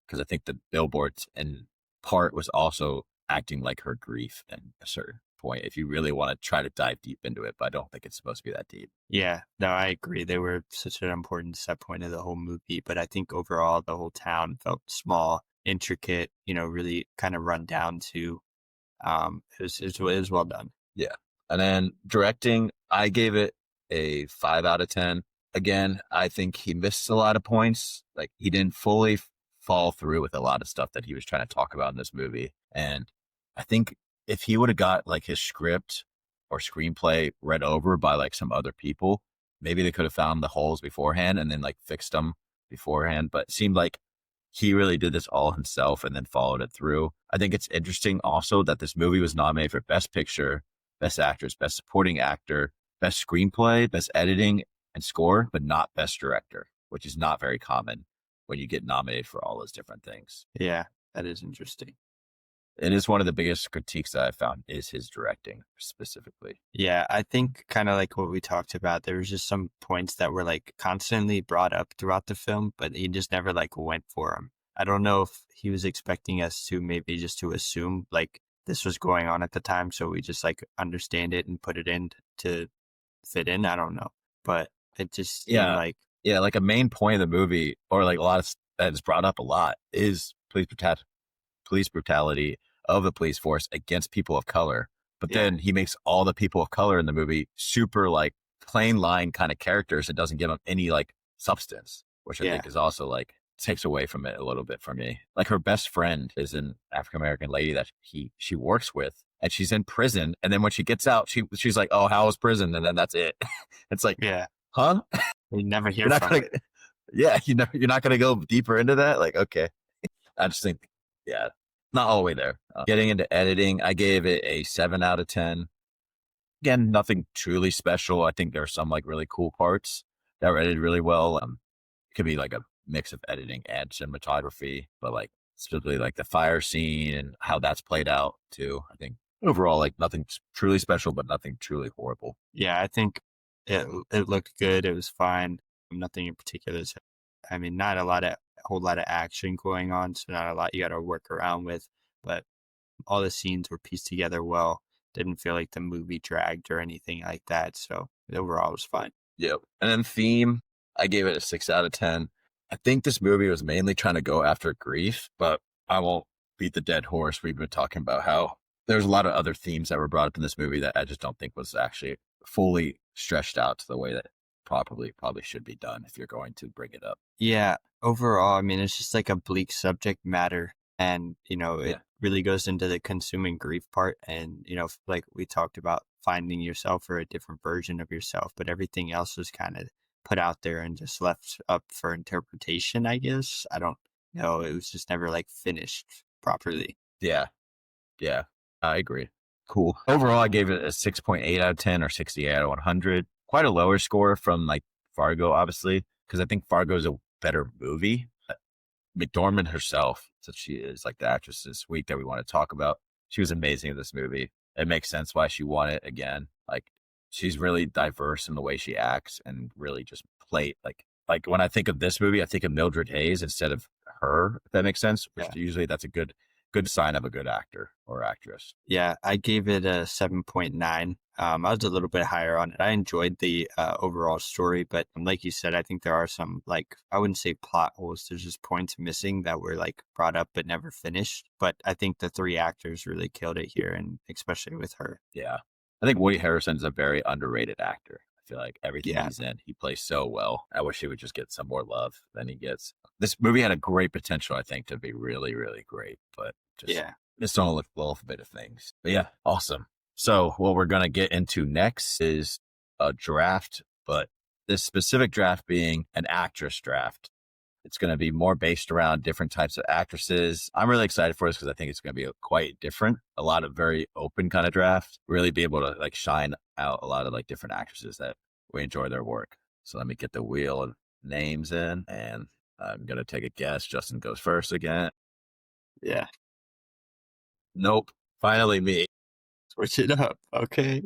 Because I think the billboards in part was also acting like her grief at a certain point, if you really want to try to dive deep into it, but I don't think it's supposed to be that deep. Yeah, no, I agree. They were such an important set point of the whole movie, but I think overall the whole town felt small, intricate, really kind of run down to. It was well done. Yeah. And then directing, I gave it a 5 out of 10. Again, I think he missed a lot of points. Like he didn't fully fall through with a lot of stuff that he was trying to talk about in this movie. And I think if he would have got like his script or screenplay read over by like some other people, maybe they could have found the holes beforehand and then like fixed them beforehand. But it seemed like he really did this all himself and then followed it through. I think it's interesting also that this movie was nominated for Best Picture, Best Actress, Best Supporting Actor, Best Screenplay, Best Editing and Score, but not Best Director, which is not very common when you get nominated for all those different things. Yeah, that is interesting. It is one of the biggest critiques that I found is his directing specifically. Yeah, I think kind of like what we talked about, there was just some points that were like constantly brought up throughout the film, but he just never like went for them. I don't know if he was expecting us to maybe just to assume like this was going on at the time, so we just like understand it and put it in to fit in. I don't know, but it just seemed like like a main point of the movie, or like a lot of that is brought up a lot, is police brutality of the police force against people of color. But then he makes all the people of color in the movie super like plain line kind of characters that doesn't give them any like substance, which I think is also like takes away from it a little bit for me. Like her best friend is an African-American lady that she works with, and she's in prison. And then when she gets out, she's like, "Oh, how was prison?" And then that's it. It's like, Yeah. huh? We never You're hear not from gonna, her. yeah, you're not gonna go deeper into that. Like, okay, I just think, yeah, not all the way there. Getting into editing, I gave it a 7 out of 10. Again, nothing truly special. I think there are some like really cool parts that were edited really well. It could be like a mix of editing and cinematography, but like specifically like the fire scene and how that's played out too. I think overall, like nothing truly special, but nothing truly horrible. Yeah, I think it looked good. It was fine. Nothing in particular. I mean, not a whole lot of action going on, so not a lot you got to work around with. But all the scenes were pieced together well. Didn't feel like the movie dragged or anything like that. So overall, it was fine. Yep. And then theme, I gave it a 6 out of 10. I think this movie was mainly trying to go after grief, but I won't beat the dead horse. We've been talking about how there's a lot of other themes that were brought up in this movie that I just don't think was actually fully stretched out to the way that probably should be done if you're going to bring it up. Yeah, overall, I mean, it's just like a bleak subject matter. And, it Yeah. really goes into the consuming grief part. And, like we talked about finding yourself or a different version of yourself, but everything else was kind of put out there and just left up for interpretation, I guess. I don't know. It was just never like finished properly. Yeah. Yeah. I agree. Cool. Overall, I gave it a 6.8 out of 10 or 68 out of 100. Quite a lower score from like Fargo, obviously, because I think Fargo is a better movie. McDormand herself, since she is like the actress this week that we want to talk about, she was amazing in this movie. It makes sense why she won it again. Like she's really diverse in the way she acts and really just play like when I think of this movie, I think of Mildred Hayes instead of her, if that makes sense. Which Yeah. usually that's a good sign of a good actor or actress. Yeah, I gave it a 7.9. I was a little bit higher on it. I enjoyed the overall story, but like you said, I think there are some, like, I wouldn't say plot holes. There's just points missing that were like brought up but never finished. But I think the three actors really killed it here, and especially with her. Yeah. I think Woody Harrelson is a very underrated actor. I feel like everything Yeah. he's in, he plays so well. I wish he would just get some more love than he gets. This movie had a great potential, I think, to be really, really great, but just Yeah. missed on a little bit of things. But yeah, awesome. So what we're going to get into next is a draft, but this specific draft being an actress draft. It's going to be more based around different types of actresses. I'm really excited for this because I think it's going to be quite different. A lot of very open kind of draft. Really be able to like shine out a lot of like different actresses that we enjoy their work. So let me get the wheel of names in, and I'm going to take a guess. Justin goes first again. Yeah. Nope. Finally me. Switch it up. Okay.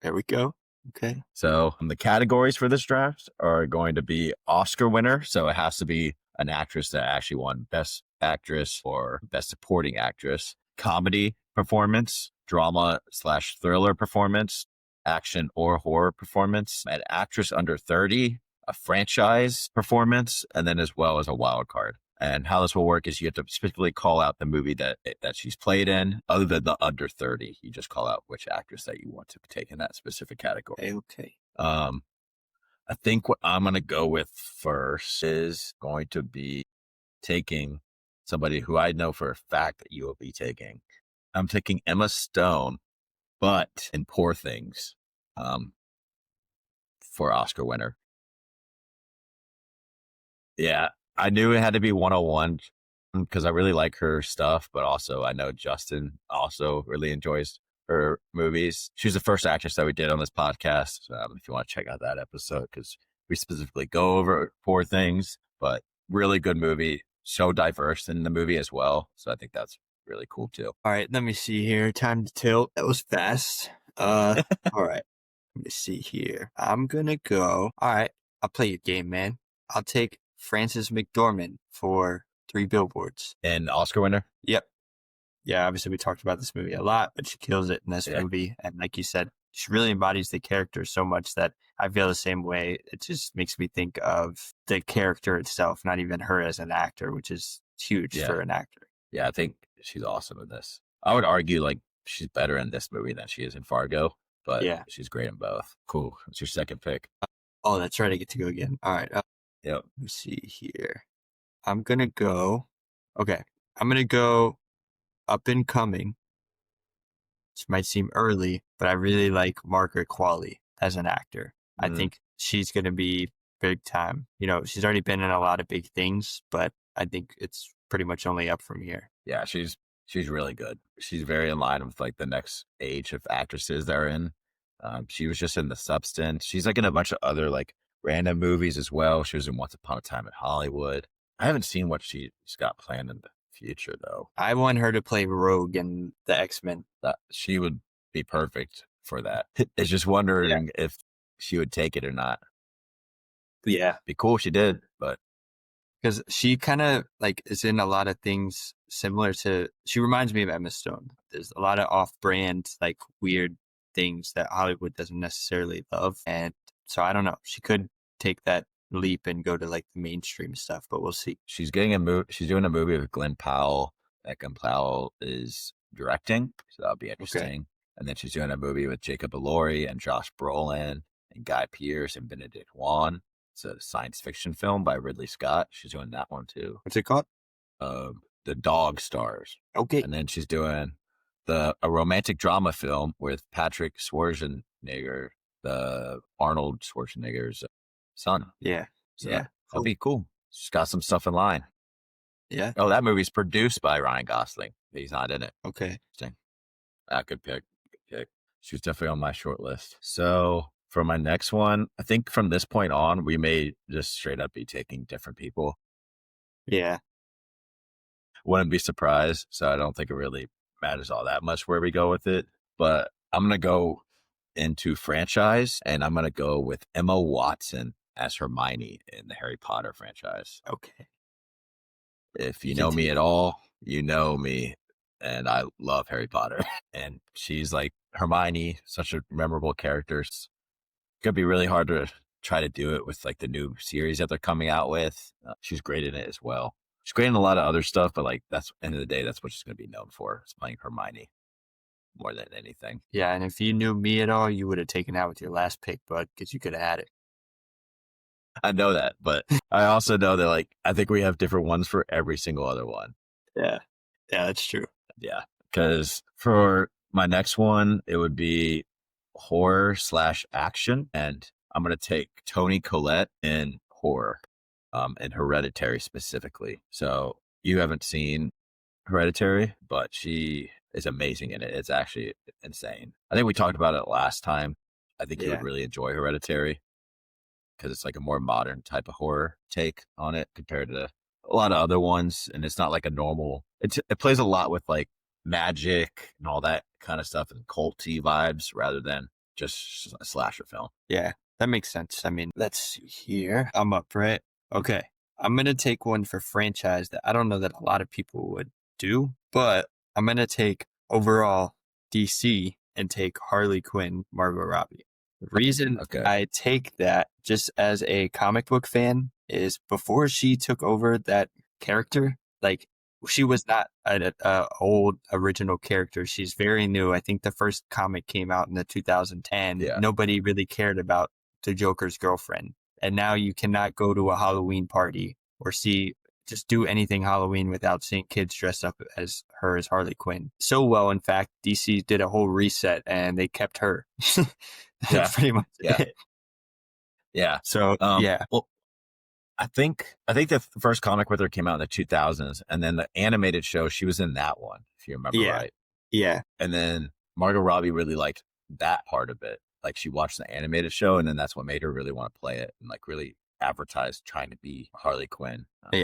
There we go. Okay. So the categories for this draft are going to be Oscar winner. So it has to be an actress that actually won Best Actress or Best Supporting Actress, comedy performance, drama/thriller performance, action or horror performance, an actress under 30, a franchise performance, and then as well as a wild card. And how this will work is you have to specifically call out the movie that she's played in, other than the under 30. You just call out which actress that you want to take in that specific category. Okay. I think what I'm going to go with first is going to be taking somebody who I know for a fact that you will be taking. I'm taking Emma Stone, but in Poor Things, for Oscar winner. Yeah, I knew it had to be 101 because I really like her stuff, but also I know Justin also really enjoys her movies. She was the first actress that we did on this podcast. If you want to check out that episode, because we specifically go over Poor Things, but really good movie, so diverse in the movie as well. So I think that's really cool too. All right. Let me see here. Time to tilt. That was fast. All right. Let me see here. I'm going to go. All right. I'll play your game, man. I'll take Frances McDormand for 3 Billboards. And Oscar winner? Yep. Yeah, obviously we talked about this movie a lot, but she kills it in this Yeah. movie. And like you said, she really embodies the character so much that I feel the same way. It just makes me think of the character itself, not even her as an actor, which is huge for an actor. Yeah, I think she's awesome in this. I would argue like she's better in this movie than she is in Fargo, but Yeah. she's great in both. Cool. What's your second pick? Oh, that's right. I get to go again. All right. Yep. Let me see here. I'm going to go. Okay. I'm going to go up and coming this might seem early, but I really like Margaret Qualley as an actor. I think she's going to be big time. You know, she's already been in a lot of big things, but I think it's pretty much only up from here. Yeah, she's really good. She's very in line with like the next age of actresses that are in. She was just in The Substance. She's like in a bunch of other like random movies as well. She was in Once Upon a Time in Hollywood. I haven't seen what she's got planned in the future though. I want her to play Rogue in the X-Men. She would be perfect for that. It's just wondering if she would take it or not. Yeah. Be cool if she did, but because she kind of like is in a lot of things similar to, she reminds me of Emma Stone. There's a lot of off-brand, like weird things that Hollywood doesn't necessarily love. And so I don't know, she could take that leap and go to like the mainstream stuff, but we'll see. She's getting a movie. She's doing a movie with Glenn Powell that Glenn Powell is directing. So that'll be interesting. Okay. And then she's doing a movie with Jacob Elordi and Josh Brolin and Guy Pearce and Benedict Wong. It's a science fiction film by Ridley Scott. She's doing that one too. What's it called? The Dog Stars. Okay. And then she's doing a romantic drama film with Patrick Schwarzenegger, the Arnold Schwarzenegger's son. Yeah. So that'll be cool. She's got some stuff in line. Yeah. Oh, that movie's produced by Ryan Gosling. He's not in it. Okay. Interesting. Good pick. Good pick. She was definitely on my short list. So for my next one, I think from this point on, we may just straight up be taking different people. Yeah. Wouldn't be surprised. So I don't think it really matters all that much where we go with it. But I'm going to go into franchise, and I'm going to go with Emma Watson as Hermione in the Harry Potter franchise. Okay. If you know me at all, you know me, and I love Harry Potter. And she's like Hermione, such a memorable character. It's going to be really hard to try to do it with like the new series that they're coming out with. She's great in it as well. She's great in a lot of other stuff, but like that's end of the day, that's what she's going to be known for. It's playing Hermione more than anything. Yeah, and if you knew me at all, you would have taken out with your last pick, bud, because you could have had it. I know that, but I also know that like I think we have different ones for every single other one. Yeah, that's true. Yeah, because for my next one, it would be horror/action, and I'm going to take Toni Collette in horror, and Hereditary specifically. So you haven't seen Hereditary, but she is amazing in it. It's actually insane. I think we talked about it last time. I think you would really enjoy Hereditary because it's like a more modern type of horror take on it compared to a lot of other ones. And it's not like a normal, it plays a lot with like magic and all that kind of stuff and culty vibes rather than just a slasher film. Yeah, that makes sense. I mean, let's see here. I'm up, right? Okay. I'm going to take one for franchise that I don't know that a lot of people would do, but I'm going to take overall DC and take Harley Quinn, Margot Robbie. The reason I take that just as a comic book fan is before she took over that character, like she was not an old original character. She's very new. I think the first comic came out in the 2010. Yeah. Nobody really cared about the Joker's girlfriend. And now you cannot go to a Halloween party or just do anything Halloween without seeing kids dressed up as her as Harley Quinn. So well, in fact, DC did a whole reset and they kept her. Yeah, pretty much. Yeah. So Well, I think the first comic with her came out in the 2000s, and then the animated show, she was in that one, if you remember right. Yeah. And then Margot Robbie really liked that part of it. Like she watched the animated show, and then that's what made her really want to play it and like really advertise trying to be Harley Quinn. And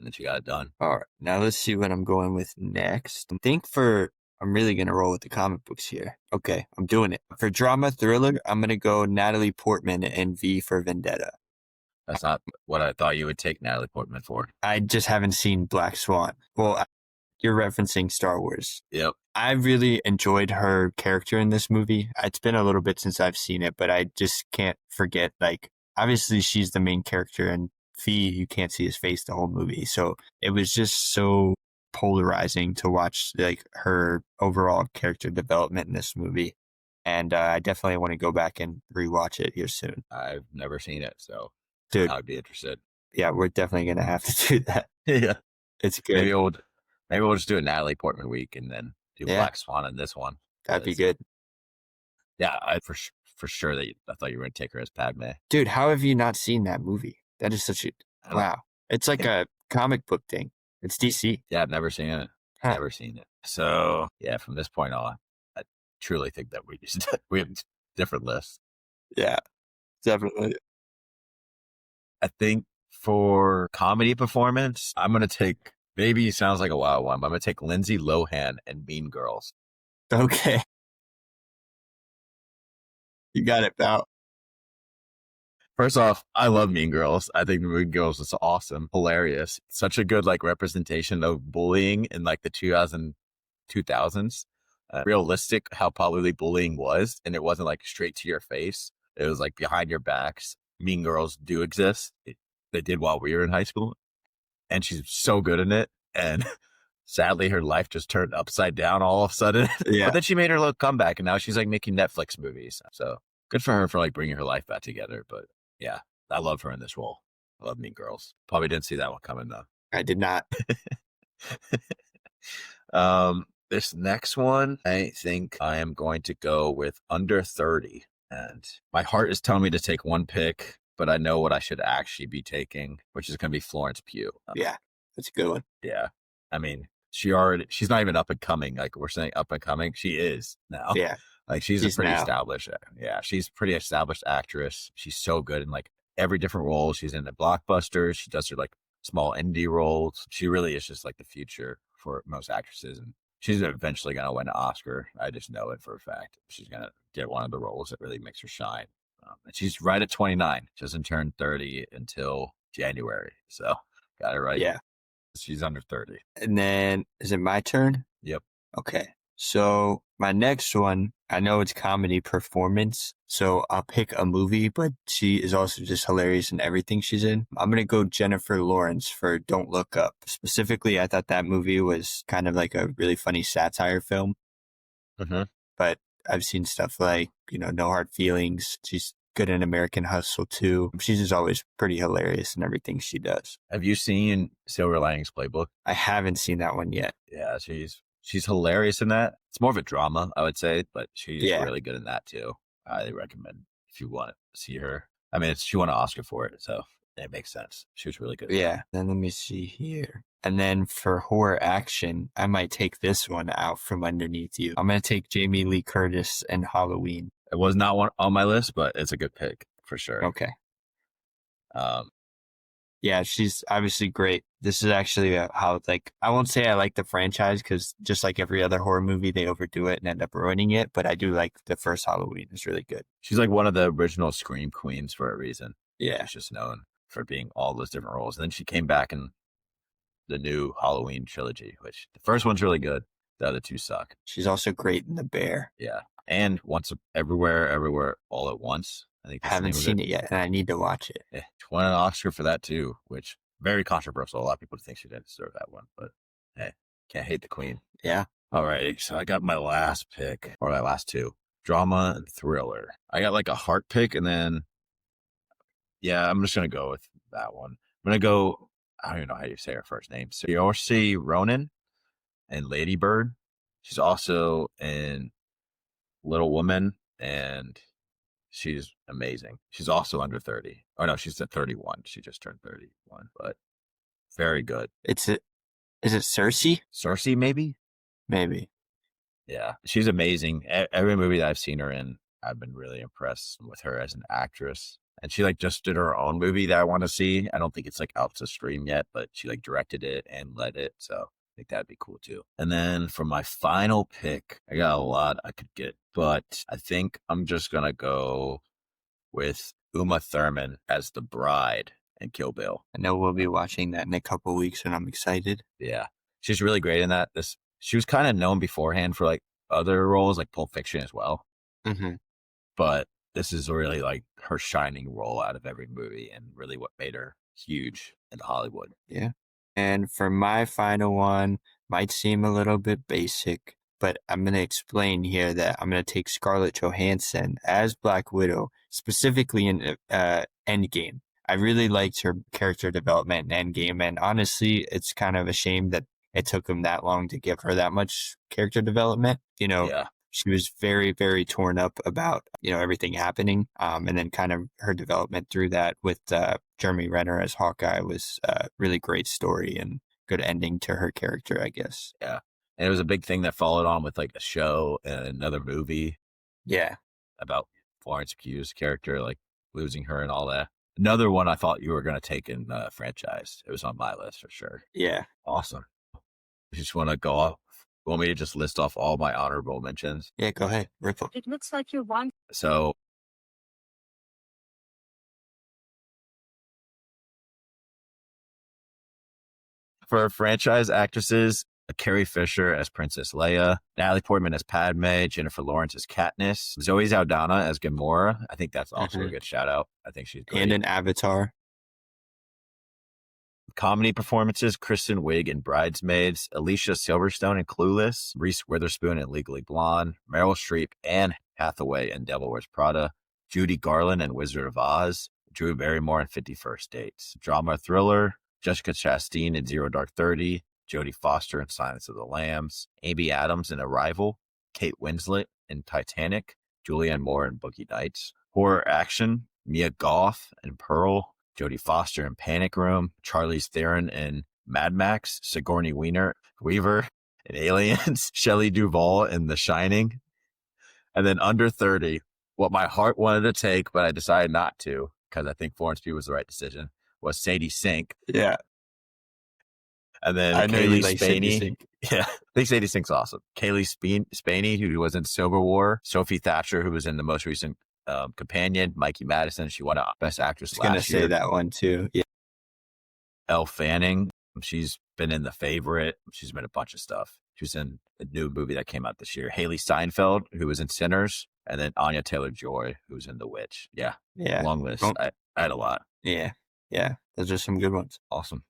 then she got it done. All right. Now let's see what I'm going with next. I'm really going to roll with the comic books here. Okay, I'm doing it. For drama thriller, I'm going to go Natalie Portman in V for Vendetta. That's not what I thought you would take Natalie Portman for. I just haven't seen Black Swan. Well, you're referencing Star Wars. Yep. I really enjoyed her character in this movie. It's been a little bit since I've seen it, but I just can't forget, like, obviously she's the main character, and V, you can't see his face the whole movie. So it was just so polarizing to watch like her overall character development in this movie. And I definitely want to go back and rewatch it here soon. I've never seen it, so dude, I'd be interested. Yeah, we're definitely going to have to do that. Yeah. It's good. Maybe we'll just do a Natalie Portman week and then do Black Swan in this one. That'd be good. Yeah, for sure I thought you were going to take her as Padme. Dude, how have you not seen that movie? That is such a wow. It's like a comic book thing. It's DC. Yeah, I've never seen it. Huh. Never seen it. So yeah, from this point on, I truly think that we have different lists. Yeah, definitely. I think for comedy performance, I'm going to take, maybe it sounds like a wild one, but I'm going to take Lindsay Lohan and Mean Girls. Okay. You got it, pal. First off, I love Mean Girls. I think Mean Girls is awesome, hilarious. Such a good like representation of bullying in like the 2000s. Realistic how probably bullying was, and it wasn't like straight to your face. It was like behind your backs. Mean Girls do exist. They did while we were in high school, and she's so good in it. And sadly, her life just turned upside down all of a sudden. Yeah. But then she made her little comeback, and now she's like making Netflix movies. So good for her for like bringing her life back together. But yeah, I love her in this role. I love Mean Girls. Probably didn't see that one coming though. I did not. This next one, I think I am going to go with Under 30. And my heart is telling me to take one pick, but I know what I should actually be taking, which is going to be Florence Pugh. Yeah, that's a good one. Yeah. I mean, she's not even up and coming. Like we're saying up and coming. She is now. Yeah. Like she's a pretty now. established. Yeah. She's a pretty established actress. She's so good in like every different role. She's in the blockbusters. She does her like small indie roles. She really is just like the future for most actresses. And she's eventually going to win an Oscar. I just know it for a fact. She's going to get one of the roles that really makes her shine. And she's right at 29. She doesn't turn 30 until January. So got it right. Yeah. She's under 30. And then is it my turn? Yep. Okay. So my next one, I know it's comedy performance. So I'll pick a movie, but she is also just hilarious in everything she's in. I'm going to go Jennifer Lawrence for Don't Look Up. Specifically, I thought that movie was kind of like a really funny satire film. Mm-hmm. But I've seen stuff like, No Hard Feelings. She's good in American Hustle too. She's just always pretty hilarious in everything she does. Have you seen Silver Linings Playbook? I haven't seen that one yet. Yeah, she's hilarious in that. It's more of a drama, I would say, but she's really good in that too. I highly recommend if you want to see her. I mean, she won an Oscar for it, so it makes sense. She was really good. Yeah. Then let me see here. And then for horror action, I might take this one out from underneath you. I'm going to take Jamie Lee Curtis and Halloween. It was not one on my list, but it's a good pick for sure. Okay. Yeah, she's obviously great. This is actually how I won't say I like the franchise because just like every other horror movie, they overdo it and end up ruining it. But I do like the first Halloween. It's really good. She's like one of the original Scream queens for a reason. Yeah. She's just known for being all those different roles. And then she came back in the new Halloween trilogy, which the first one's really good. The other two suck. She's also great in The Bear. Yeah. And Once Everywhere, All at Once. I haven't seen it yet, and I need to watch it. Yeah, she won an Oscar for that too, which very controversial. A lot of people think she didn't deserve that one, but hey, can't hate the queen. Yeah. All right, so I got my last pick, or my last two, drama and thriller. I got like a heart pick, and then I'm just gonna go with that one. I'm gonna go. I don't even know how you say her first name. Saoirse Ronan and Lady Bird. She's also in Little Woman and. She's amazing. She's also under 30. Oh, no, she's at 31. She just turned 31, but very good. Is it Cersei? Cersei, maybe? Maybe. Yeah, she's amazing. Every movie that I've seen her in, I've been really impressed with her as an actress. And she just did her own movie that I want to see. I don't think it's out to stream yet, but she directed it and led it. So I think that'd be cool too. And then for my final pick, I got a lot I could get, but I think I'm just going to go with Uma Thurman as the bride in Kill Bill. I know we'll be watching that in a couple of weeks and I'm excited. Yeah. She's really great in that. She was kind of known beforehand for other roles like Pulp Fiction as well. Mm-hmm. But this is really her shining role out of every movie and really what made her huge in Hollywood. Yeah. And for my final one, might seem a little bit basic, but I'm going to explain here that I'm going to take Scarlett Johansson as Black Widow, specifically in Endgame. I really liked her character development in Endgame, and honestly, it's kind of a shame that it took him that long to give her that much character development. she was very, very torn up about, everything happening. And then kind of her development through that with Jeremy Renner as Hawkeye was a really great story and good ending to her character, I guess. Yeah. And it was a big thing that followed on with like a show and another movie. Yeah. About Florence Pugh's character, like losing her and all that. Another one I thought you were going to take in franchise. It was on my list for sure. Yeah. Awesome. You just want to go off? Want me to just list off all my honorable mentions? Yeah, go ahead. Ripple. It looks like you won. So for franchise actresses, Carrie Fisher as Princess Leia, Natalie Portman as Padme, Jennifer Lawrence as Katniss, Zoe Saldana as Gamora. I think that's also a good shout out. I think she's great. And an Avatar. Comedy performances, Kristen Wiig in Bridesmaids, Alicia Silverstone in Clueless, Reese Witherspoon in Legally Blonde, Meryl Streep and Hathaway in Devil Wears Prada, Judy Garland in Wizard of Oz, Drew Barrymore in 50 First Dates. Drama thriller, Jessica Chastain in Zero Dark 30, Jodie Foster in Silence of the Lambs, Amy Adams in Arrival, Kate Winslet in Titanic, Julianne Moore in Boogie Nights. Horror action, Mia Goth in Pearl, Jodie Foster in Panic Room, Charlize Theron in Mad Max, Sigourney Weaver in Aliens, Shelley Duvall in The Shining. And then under 30, what my heart wanted to take, but I decided not to, because I think Florence Pugh was the right decision, was Sadie Sink. Yeah. And then I know Kaylee you like Sadie Spaney. Sink. Yeah, I think Sadie Sink's awesome. Kaylee Spaney, who was in Civil War. Sophie Thatcher, who was in the most recent Companion. Mikey Madison, she won a Best Actress last year. I was going to say that one too. Yeah. Elle Fanning, she's been in The Favorite. She's been in a bunch of stuff. She was in a new movie that came out this year. Haley Steinfeld, who was in Sinners. And then Anya Taylor-Joy, who was in The Witch. Yeah. Long list. I had a lot. Yeah. Yeah. Those are some good ones. Awesome.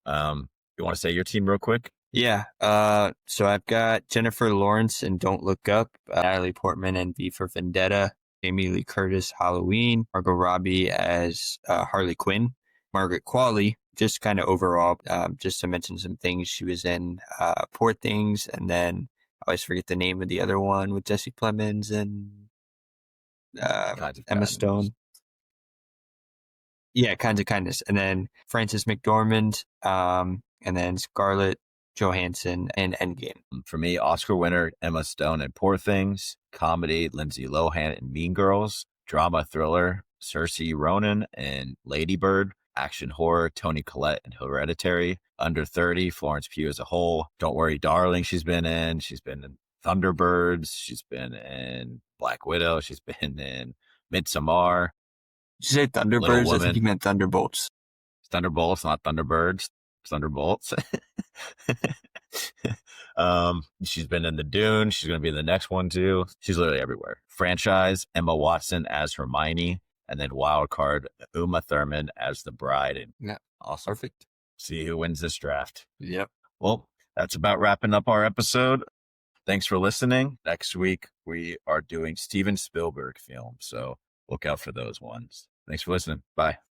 You want to say your team real quick? Yeah. So I've got Jennifer Lawrence in Don't Look Up, Natalie Portman in V for Vendetta, Jamie Lee Curtis, Halloween, Margot Robbie as Harley Quinn, Margaret Qualley, just kind of overall, just to mention some things. She was in Poor Things, and then I always forget the name of the other one with Jesse Plemons and Emma Stone. Yeah, Kinds of Kindness. And then Frances McDormand, and then Scarlett Johansson in Endgame. For me, Oscar winner Emma Stone in Poor Things, comedy Lindsay Lohan in Mean Girls, drama thriller Saoirse Ronan in Lady Bird, action horror Toni Collette in Hereditary, under 30 Florence Pugh as a whole, Don't Worry Darling she's been in Thunderbirds, she's been in Black Widow, she's been in Midsommar. Did you say Thunderbirds? I think you meant Thunderbolts. It's Thunderbolts, not Thunderbirds. It's Thunderbolts. She's been in the Dune. She's going to be in the next one too. She's literally everywhere. Franchise, Emma Watson as Hermione, and then wild card, Uma Thurman as the bride. And yeah, awesome. Perfect. See who wins this draft. Yep. Well, that's about wrapping up our episode. Thanks for listening. Next week, we are doing Steven Spielberg films, so look out for those ones. Thanks for listening. Bye.